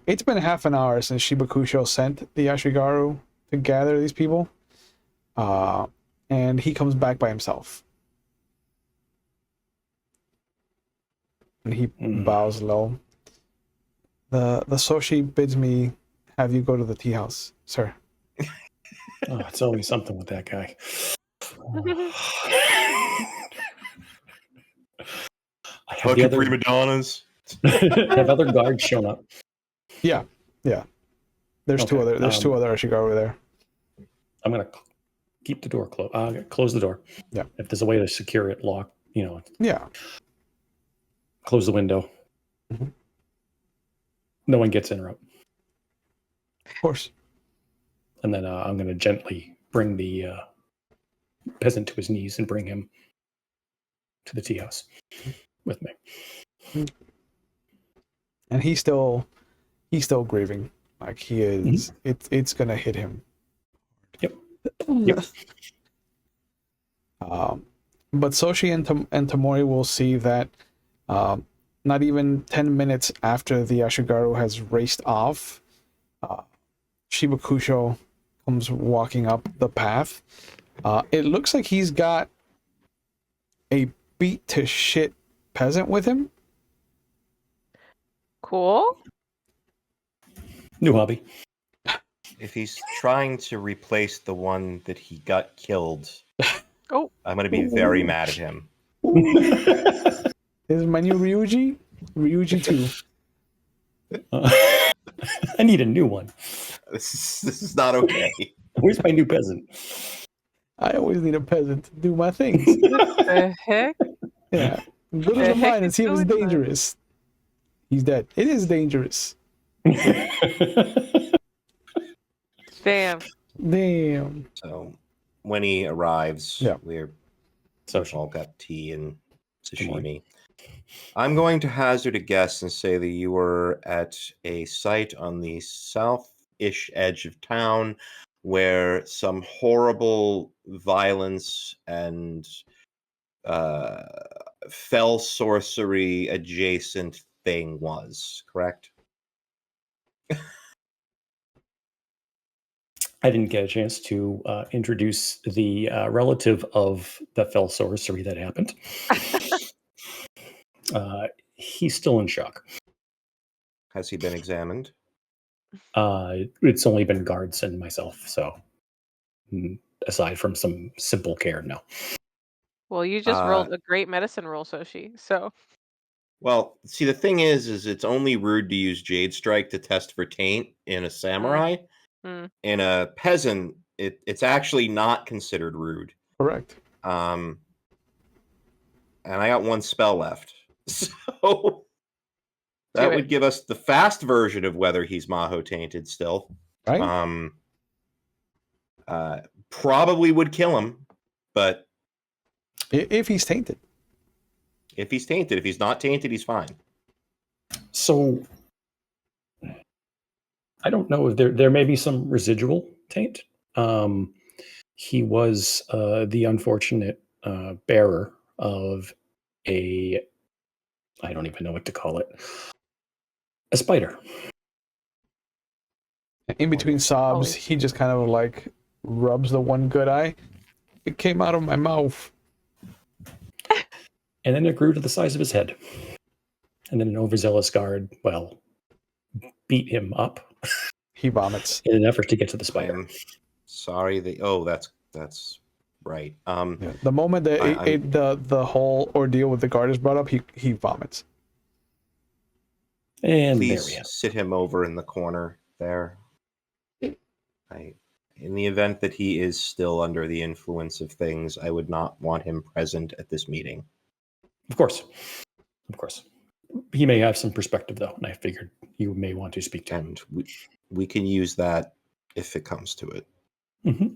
It's been half an hour since Shibakusho sent the ashigaru to gather these people. And he comes back by himself. And he bows low. The Soshi bids me have you go to the tea house, sir. Oh, it's always something with that guy. Have the other prima donnas. have other guards shown up? Yeah. There's two other ashigaru there. I'm gonna keep the door closed. Close the door. Yeah. If there's a way to secure it, lock. Yeah. Close the window. Mm-hmm. No one gets in. Of course. And then I'm gonna gently bring the peasant to his knees and bring him to the tea house with me. And he's still grieving. Like he is. Mm-hmm. It's gonna hit him. Yep. But Soshi and Tamori will see that not even 10 minutes after the ashigaru has raced off, Shibakusho comes walking up the path. It looks like he's got a beat to shit peasant with him. Cool. New hobby. If he's trying to replace the one that he got killed, Oh. I'm going to be very mad at him. This is my new Ryuji. Ryuji 2. I need a new one. This is not okay. Where's my new peasant? I always need a peasant to do my things. The heck? Yeah. Go to The the heck mine and is see if it's doing, man? dangerous. He's dead. It is dangerous. Damn. Damn. So when he arrives, Yeah. we're So all got tea and Tamori. sashimi. I'm going to hazard a guess and say that you were at a site on the south-ish edge of town where some horrible violence and fell sorcery adjacent thing was, correct? I didn't get a chance to introduce the relative of the fell sorcery that happened. He's still in shock. Has he been examined? It's only been guards and myself, so aside from some simple care, no. Well, you just rolled a great medicine roll, Soshi. So Well, see, the thing is it's only rude to use Jade Strike to test for taint in a samurai. In a peasant, it's actually not considered rude. Correct. And I got one spell left. So that would give us the fast version of whether he's Maho tainted still. Right. Probably would kill him, but if he's tainted. If he's tainted, if he's not tainted, he's fine. So I don't know if there may be some residual taint. He was the unfortunate bearer of I don't even know what to call it, a spider. In between sobs, he just kind of like rubs the one good eye. It came out of my mouth. And then it grew to the size of his head. And then an overzealous guard, beat him up. He vomits in an effort to get to the spider. Sorry, that's right. Yeah. The moment that the whole ordeal with the guard is brought up, he vomits. And please sit him over in the corner there. In the event that he is still under the influence of things, I would not want him present at this meeting. Of course. He may have some perspective, though, and I figured you may want to speak to him. And we can use that if it comes to it. Mm-hmm.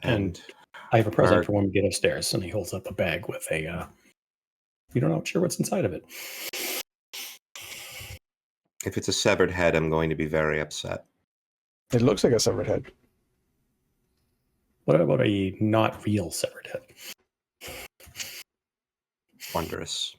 And I have a present for when we get upstairs, and he holds up a bag with a... you're not sure what's inside of it. If it's a severed head, I'm going to be very upset. It looks like a severed head. What about a not real severed head? Wondrous.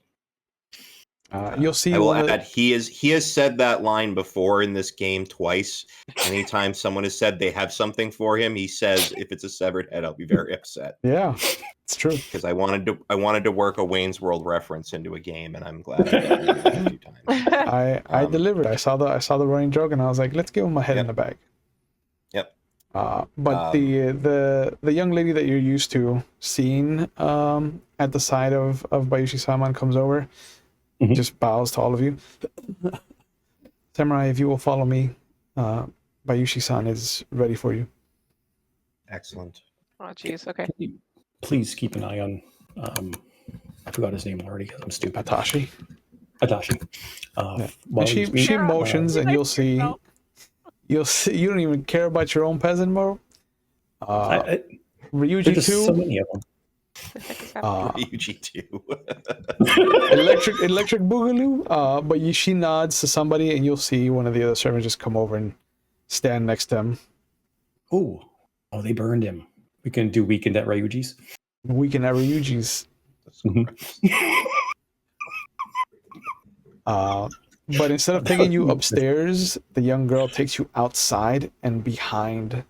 You'll see. I will add, he has said that line before in this game twice. Anytime someone has said they have something for him, he says, "If it's a severed head, I'll be very upset." Yeah, it's true. Because I wanted to work a Wayne's World reference into a game, and I'm glad I got it a few times. I delivered. I saw the running joke, and I was like, "Let's give him a head in the bag." Yep. But the young lady that you're used to seeing at the side of Bayushi-sama comes over, just bows to all of you. Samurai, if you will follow me, Bayushi-san is ready for you. Excellent. Oh, jeez. Okay. Please keep an eye on. I forgot his name already because I'm stupid. Atashi. She motions, and you'll see. You don't even care about your own peasant, Moro. Ryuji 2. So many of them. Ryuji 2. electric boogaloo. But she nods to somebody, and you'll see one of the other servants just come over and stand next to him. Oh, they burned him. We can do weekend at Ryuji's. Weekend at Ryuji's. But instead of taking you upstairs, the young girl takes you outside and behind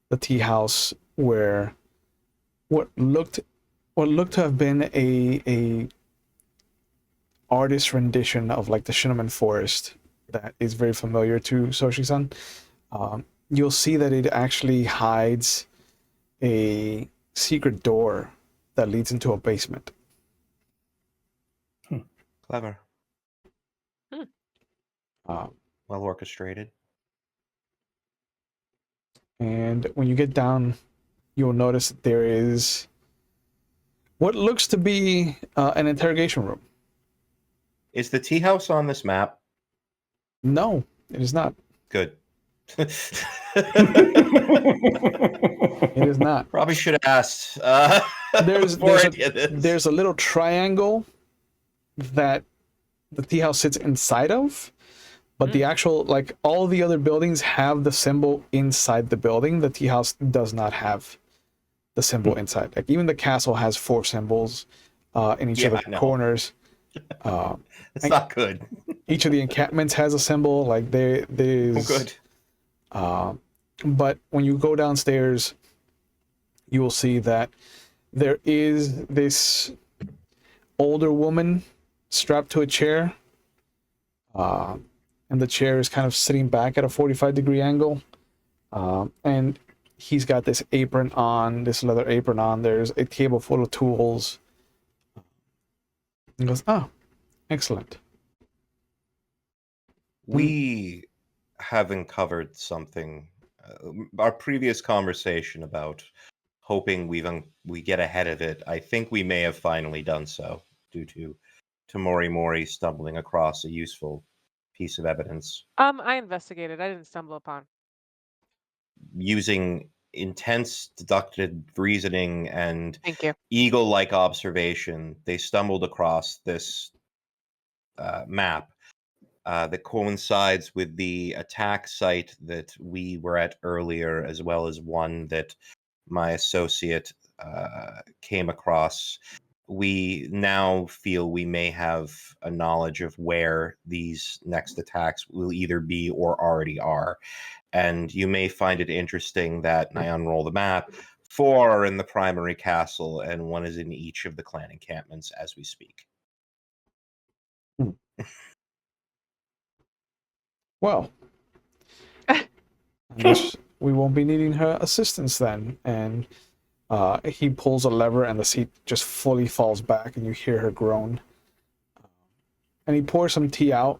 the tea house, where what looked what looked to have been a artist rendition of like the Cinnamon Forest that is very familiar to Soshi-san. You'll see that it actually hides a secret door that leads into a basement. Clever. Uh, Well orchestrated. and when you get down, you'll notice that there is what looks to be an interrogation room. Is the tea house on this map? No, it is not. Good. It is not. Probably should have asked. There's before there's I did this. there's a little triangle that the tea house sits inside of, but the actual, like, all the other buildings have the symbol inside the building. The tea house does not have the symbol inside. Like, even the castle has 4 symbols in each of Yeah, the I know. corners. It's not good. Each of the encampments has a symbol. Like, there's Good. but when you go downstairs, you will see that there is this older woman strapped to a chair, and the chair is kind of sitting back at a 45-degree angle, and he's got this apron on, this leather apron on. There's a table full of tools. He goes, "Oh, excellent." We haven't covered something. Our previous conversation about hoping we get ahead of it. I think we may have finally done so due to Tamori Mori stumbling across a useful piece of evidence. I investigated. I didn't stumble upon. Using intense deductive reasoning and Thank you. eagle-like observation, they stumbled across this map that coincides with the attack site that we were at earlier, as well as one that my associate came across. We now feel we may have a knowledge of where these next attacks will either be or already are. And you may find it interesting that I unroll the map. 4 are in the primary castle, and 1 is in each of the clan encampments as we speak. Well, I guess we won't be needing her assistance then. And he pulls a lever, and the seat just fully falls back, and you hear her groan. And he pours some tea out,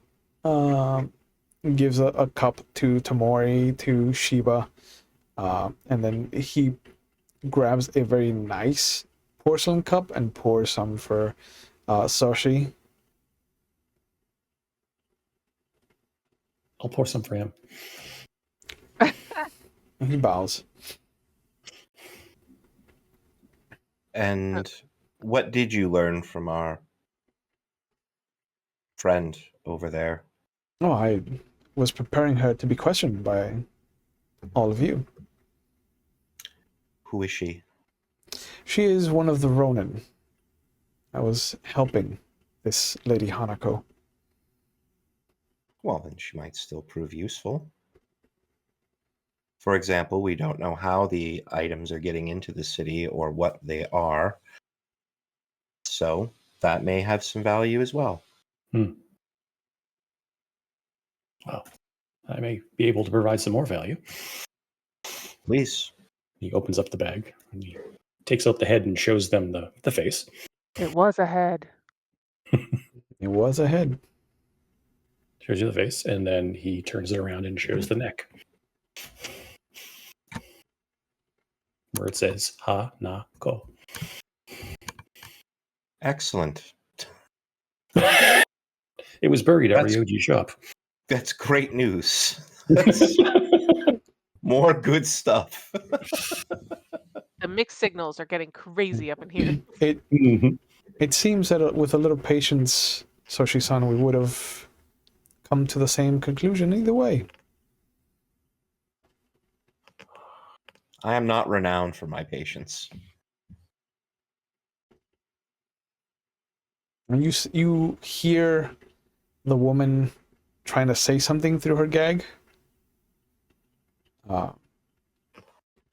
gives a cup to Tamori, to Shiba, and then he grabs a very nice porcelain cup and pours some for Soshi. I'll pour some for him. And he bows. And what did you learn from our friend over there? Oh, I was preparing her to be questioned by all of you. Who is she? She is one of the Ronin. I was helping this Lady Hanako. Well, then she might still prove useful. For example, we don't know how the items are getting into the city or what they are. So that may have some value as well. Well, I may be able to provide some more value. Please. He opens up the bag and he takes out the head and shows them the face. It was a head. It was a head. Shows you the face, and then he turns it around and shows the neck, where it says "Ha Na Ko." Excellent. It was buried at That's- Ryoji shop. That's great news. That's more good stuff. The mixed signals are getting crazy up in here. It seems that with a little patience, Soshi-san, we would have come to the same conclusion either way. I am not renowned for my patience. And you hear the woman trying to say something through her gag.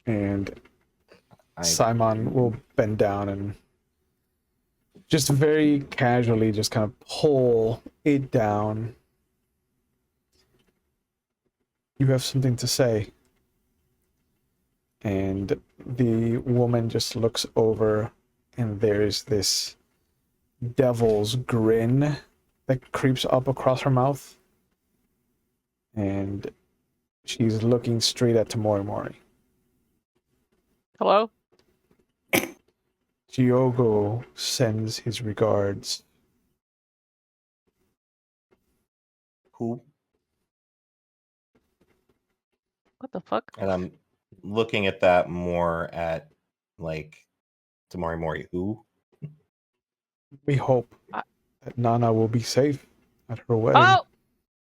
And I Simon will bend down and just very casually just kind of pull it down. You have something to say. And the woman just looks over, and there's this devil's grin that creeps up across her mouth. And she's looking straight at Tamori Mori. Hello? Diogo sends his regards. Who? What the fuck? And I'm looking at that more at like Tamori Mori. Who? We hope I- that Nana will be safe at her wedding. Oh!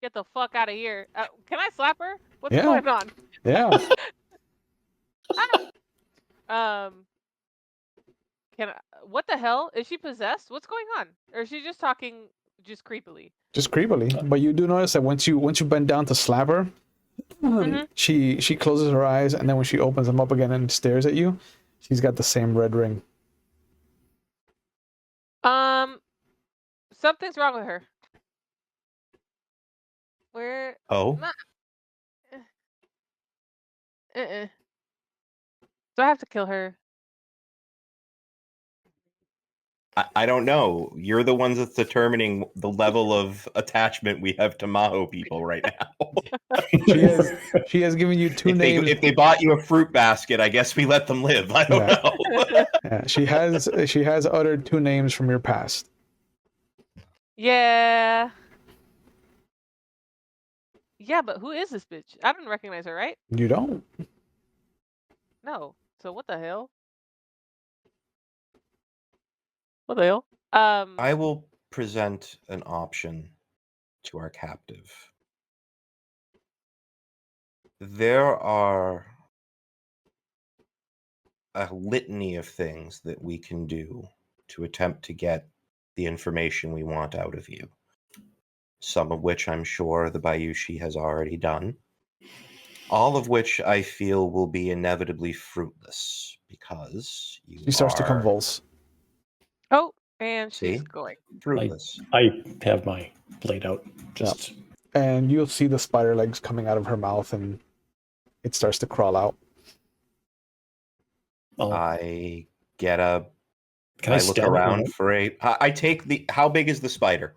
Get the fuck out of here. Can I slap her? What's Yeah. going on? Yeah. What the hell? Is she possessed? What's going on? Or is she just talking just creepily? Just creepily. But you do notice that once you bend down to slap her, she closes her eyes, and then when she opens them up again and stares at you, she's got the same red ring. Something's wrong with her. Where? Oh, Do I have to kill her? I don't know. You're the ones that's determining the level of attachment we have to Maho people right now. She has given you two names. If they bought you a fruit basket, I guess we let them live. I don't know. Yeah, she has uttered two names from your past. Yeah. Yeah, but who is this bitch? I didn't recognize her, right? You don't. No. So what the hell? What the hell? I will present an option to our captive. There are a litany of things that we can do to attempt to get the information we want out of you. Some of which I'm sure the Bayushi has already done. All of which I feel will be inevitably fruitless because She starts to convulse. Oh, and she's See? going. Fruitless. I have my blade out. Just And you'll see the spider legs coming out of her mouth, and it starts to crawl out. I get a. Can I look stab it around remote? for a. I take the. How big is the spider?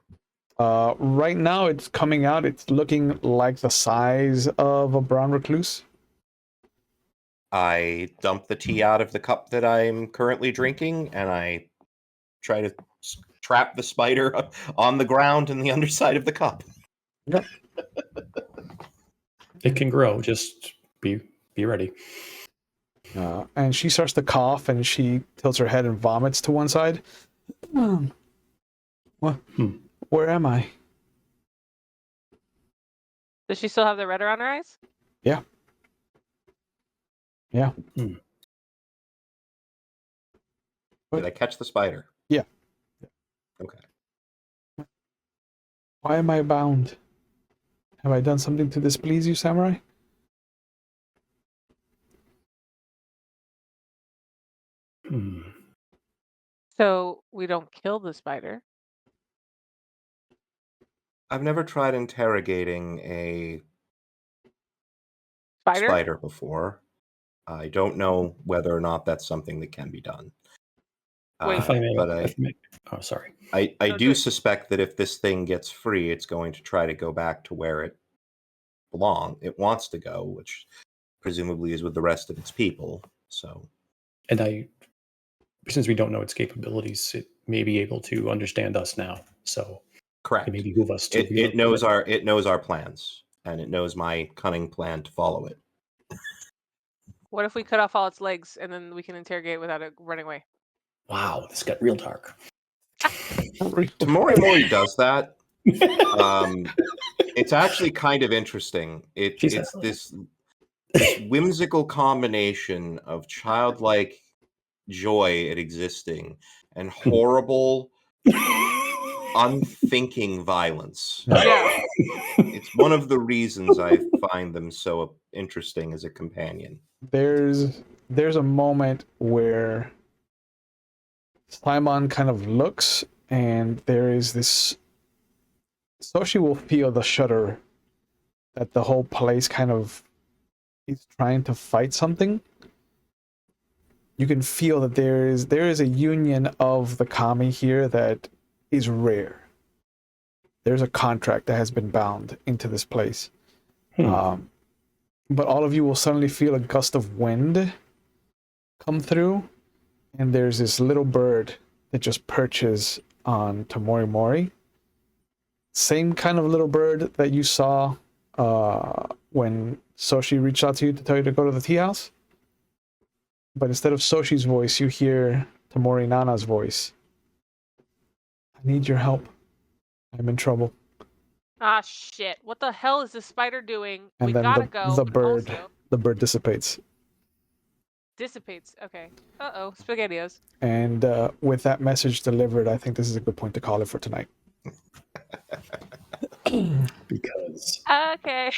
Right now, it's coming out. It's looking like the size of a brown recluse. I dump the tea out of the cup that I'm currently drinking, and I try to trap the spider on the ground in the underside of the cup. Yep. It can grow. Just be ready. And she starts to cough, and she tilts her head and vomits to one side. What? Where am I? Does she still have the red around her eyes? Yeah. Yeah. Did I catch the spider? Yeah. Okay. Why am I bound? Have I done something to displease you, samurai? So we don't kill the spider. I've never tried interrogating a Spider? spider before. I don't know whether or not that's something that can be done. Wait. If I may, but oh, sorry. I No, do do it. suspect that if this thing gets free, it's going to try to go back to where it it wants to go, which presumably is with the rest of its people. So, And since we don't know its capabilities, it may be able to understand us now. So correct. it may behoove us to. It knows our plans, and it knows my cunning plan to follow it. What if we cut off all its legs and then we can interrogate it without it running away? Wow, this got real dark. Tamori Mori does that. It's actually kind of interesting. It's this whimsical combination of childlike joy at existing and horrible, unthinking violence. Yeah. It's one of the reasons I find them so interesting as a companion. There's a moment where Simon kind of looks, and there is this. So she will feel the shudder that the whole place kind of is trying to fight something. You can feel that there is a union of the kami here that is rare. There's a contract that has been bound into this place. But all of you will suddenly feel a gust of wind come through, and there's this little bird that just perches on Tamori Mori. Same kind of little bird that you saw when Soshi reached out to you to tell you to go to the tea house. But instead of Soshi's voice, you hear Tamori Nana's voice. I need your help. I'm in trouble. Ah, shit. What the hell is this spider doing? And We then gotta go. the but bird, also the bird dissipates. dissipates. Okay. Uh-oh. SpaghettiOs. And with that message delivered, I think this is a good point to call it for tonight. Because Okay.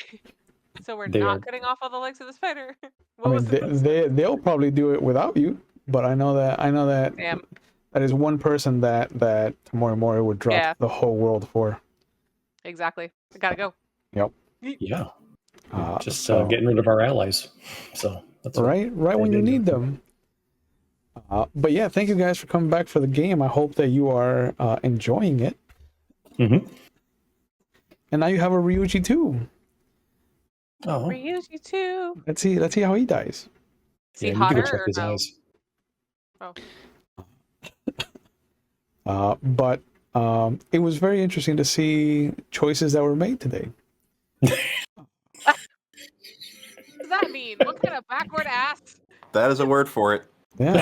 So we're They not are- cutting off all the legs of the spider. I mean, they'll probably do it without you, but I know that Damn. that is one person that Tamori Mori would drop Yeah. the whole world for. Exactly. I gotta go. yeah, just So- getting rid of our allies. So that's what right when I you did. need them. But yeah, thank you guys for coming back for the game. I hope that you are enjoying it. Mhm. And now you have a Ryuji too. Oh, Ryuji too. Let's see how he dies. Is he yeah, you can go hotter check or his no? eyes. But it was very interesting to see choices that were made today. What does that mean? What kind of backward ass? That is a word for it. Yeah,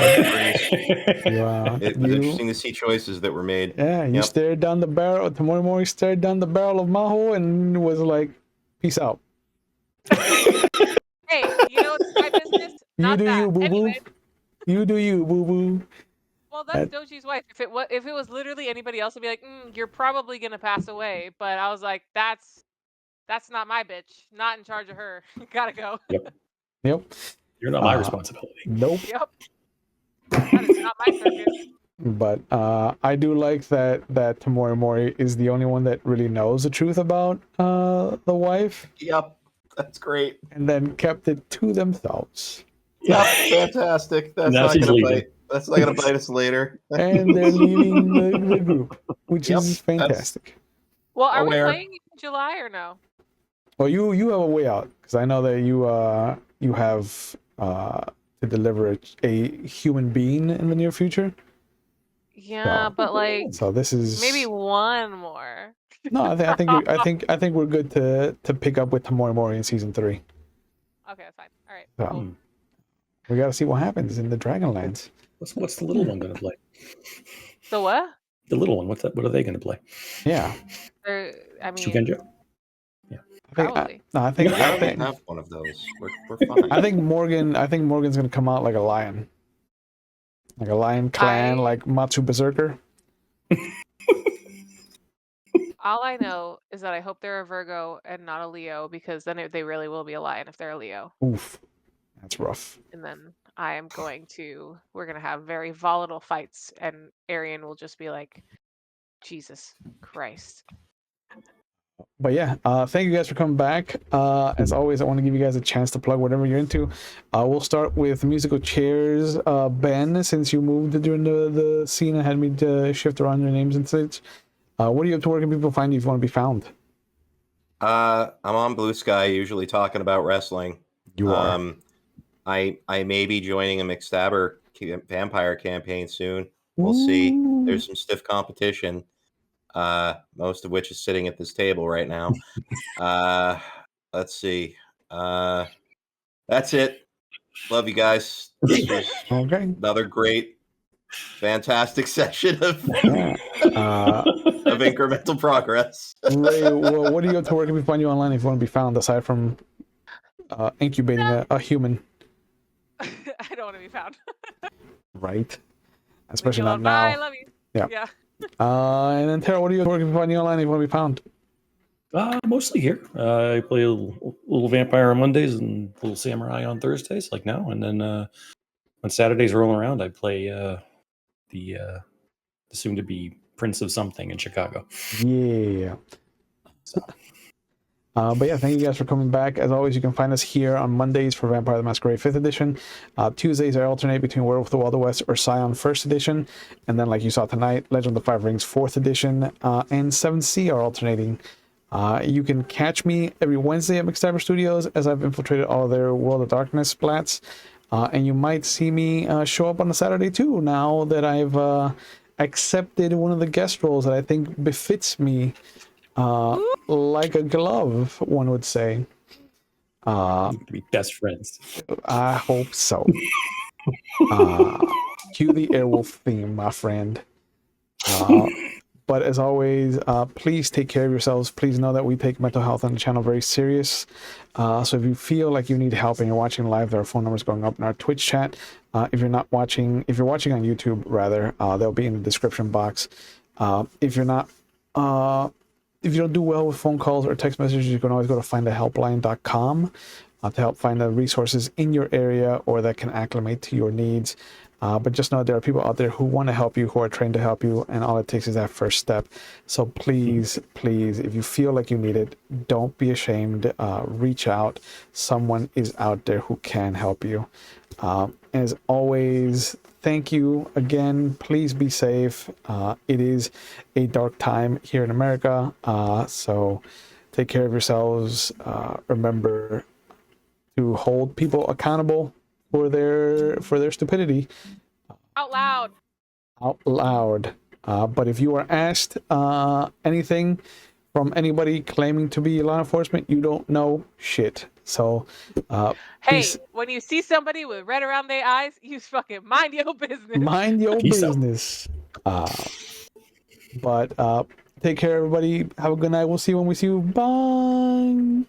It was interesting to see choices that were made. Yeah, you Yep. stared down the barrel. Tamori Mori stared down the barrel of Maho and was like, "Peace out." Hey, you know what's my business? You Not do that. you, boo boo. Anyway, You do you, boo boo. well, that's Doji's wife. If it was literally anybody else, I'd be like, you're probably gonna pass away. But I was like, that's not my bitch. Not in charge of her. Gotta go. Yep. You're not my responsibility. Nope. Yep. That is not my circus. But I do like that Tamori Mori is the only one that really knows the truth about the wife, Yep, that's great. and then kept it to themselves. Yep, fantastic. That's Now not she's gonna leaving. bite. That's not gonna bite us later. And they're leaving the group, which Yep, is fantastic. Well, are we Aware. playing in July or no? Well, you have a way out, because I know that you have to deliver a human being in the near future. Yeah, So- but like So this is maybe one more. no. I think we're good to pick up with Tamori Mori in season 3. Okay, that's fine. All right. So Cool. we gotta see what happens in the Dragonlands. What's the little one going to play? So what? The little one. What are they going to play? Yeah, I mean, Shugenja? I think. Probably. I think. I I don't think. have one of those. We're fine. I think Morgan's gonna come out like a lion, like a lion clan, I- like Matsu Berserker. all I know is that I hope they're a Virgo and not a Leo, because then they really will be a lion if they're a Leo. Oof, that's rough. And then we're gonna have very volatile fights, and Arian will just be like, Jesus Christ. But yeah, thank you guys for coming back. As always, I want to give you guys a chance to plug whatever you're into. We'll start with musical chairs. Ben, since you moved during the scene and had me to shift around your names and such, what are you up to? Where can people find you if you want to be found? I'm on Blue Sky, usually talking about wrestling. You are. I may be joining a McStabber vampire campaign soon. We'll see. Ooh. There's some stiff competition, most of which is sitting at this table right now. Let's see. That's it. Love you guys. This was Okay. another great, fantastic session of Yeah. of incremental progress. Ray, well, what are you up to? Where can we find you online if you want to be found, aside from incubating a human? I don't want to be found. Right. Leave Especially me not alone. Bye, now. love you. Yeah. Yeah. And then Tara, what are you? Where can we find you online if you want to be found? Mostly here. I play a little vampire on Mondays and a little samurai on Thursdays, like now. And then on Saturdays, rolling around, I play the soon-to-be Prince of Something in Chicago. Yeah. So, But yeah, thank you guys for coming back. As always, you can find us here on Mondays for Vampire the Masquerade 5th edition. Tuesdays, I alternate between Werewolf of the Wild West or Scion 1st edition. And then, like you saw tonight, Legend of the Five Rings 4th edition and 7C are alternating. You can catch me every Wednesday at McStabber Studios as I've infiltrated all of their World of Darkness splats. And you might see me show up on a Saturday too, now that I've accepted one of the guest roles that I think befits me like a glove, one would say. we could be best friends. I hope so. Cue the Airwolf theme, my friend. But as always, please take care of yourselves. Please know that we take mental health on the channel very serious. So if you feel like you need help and you're watching live, there are phone numbers going up in our Twitch chat. If you're watching on YouTube, rather, they'll be in the description box. If you're not, if you don't do well with phone calls or text messages, you can always go to findahelpline.com to help find the resources in your area or that can acclimate to your needs. But just know there are people out there who want to help you, who are trained to help you, and all it takes is that first step. So please, please, if you feel like you need it, don't be ashamed. Reach out. Someone is out there who can help you. As always, thank you again. Please be safe. It is a dark time here in America, so take care of yourselves. Remember to hold people accountable for their stupidity Out loud. But if you are asked anything from anybody claiming to be law enforcement, you don't know shit. So Hey, when you see somebody with red around their eyes, you fucking mind your business. Mind your Peace out. business. But take care, everybody. Have a good night. We'll see you when we see you. Bye.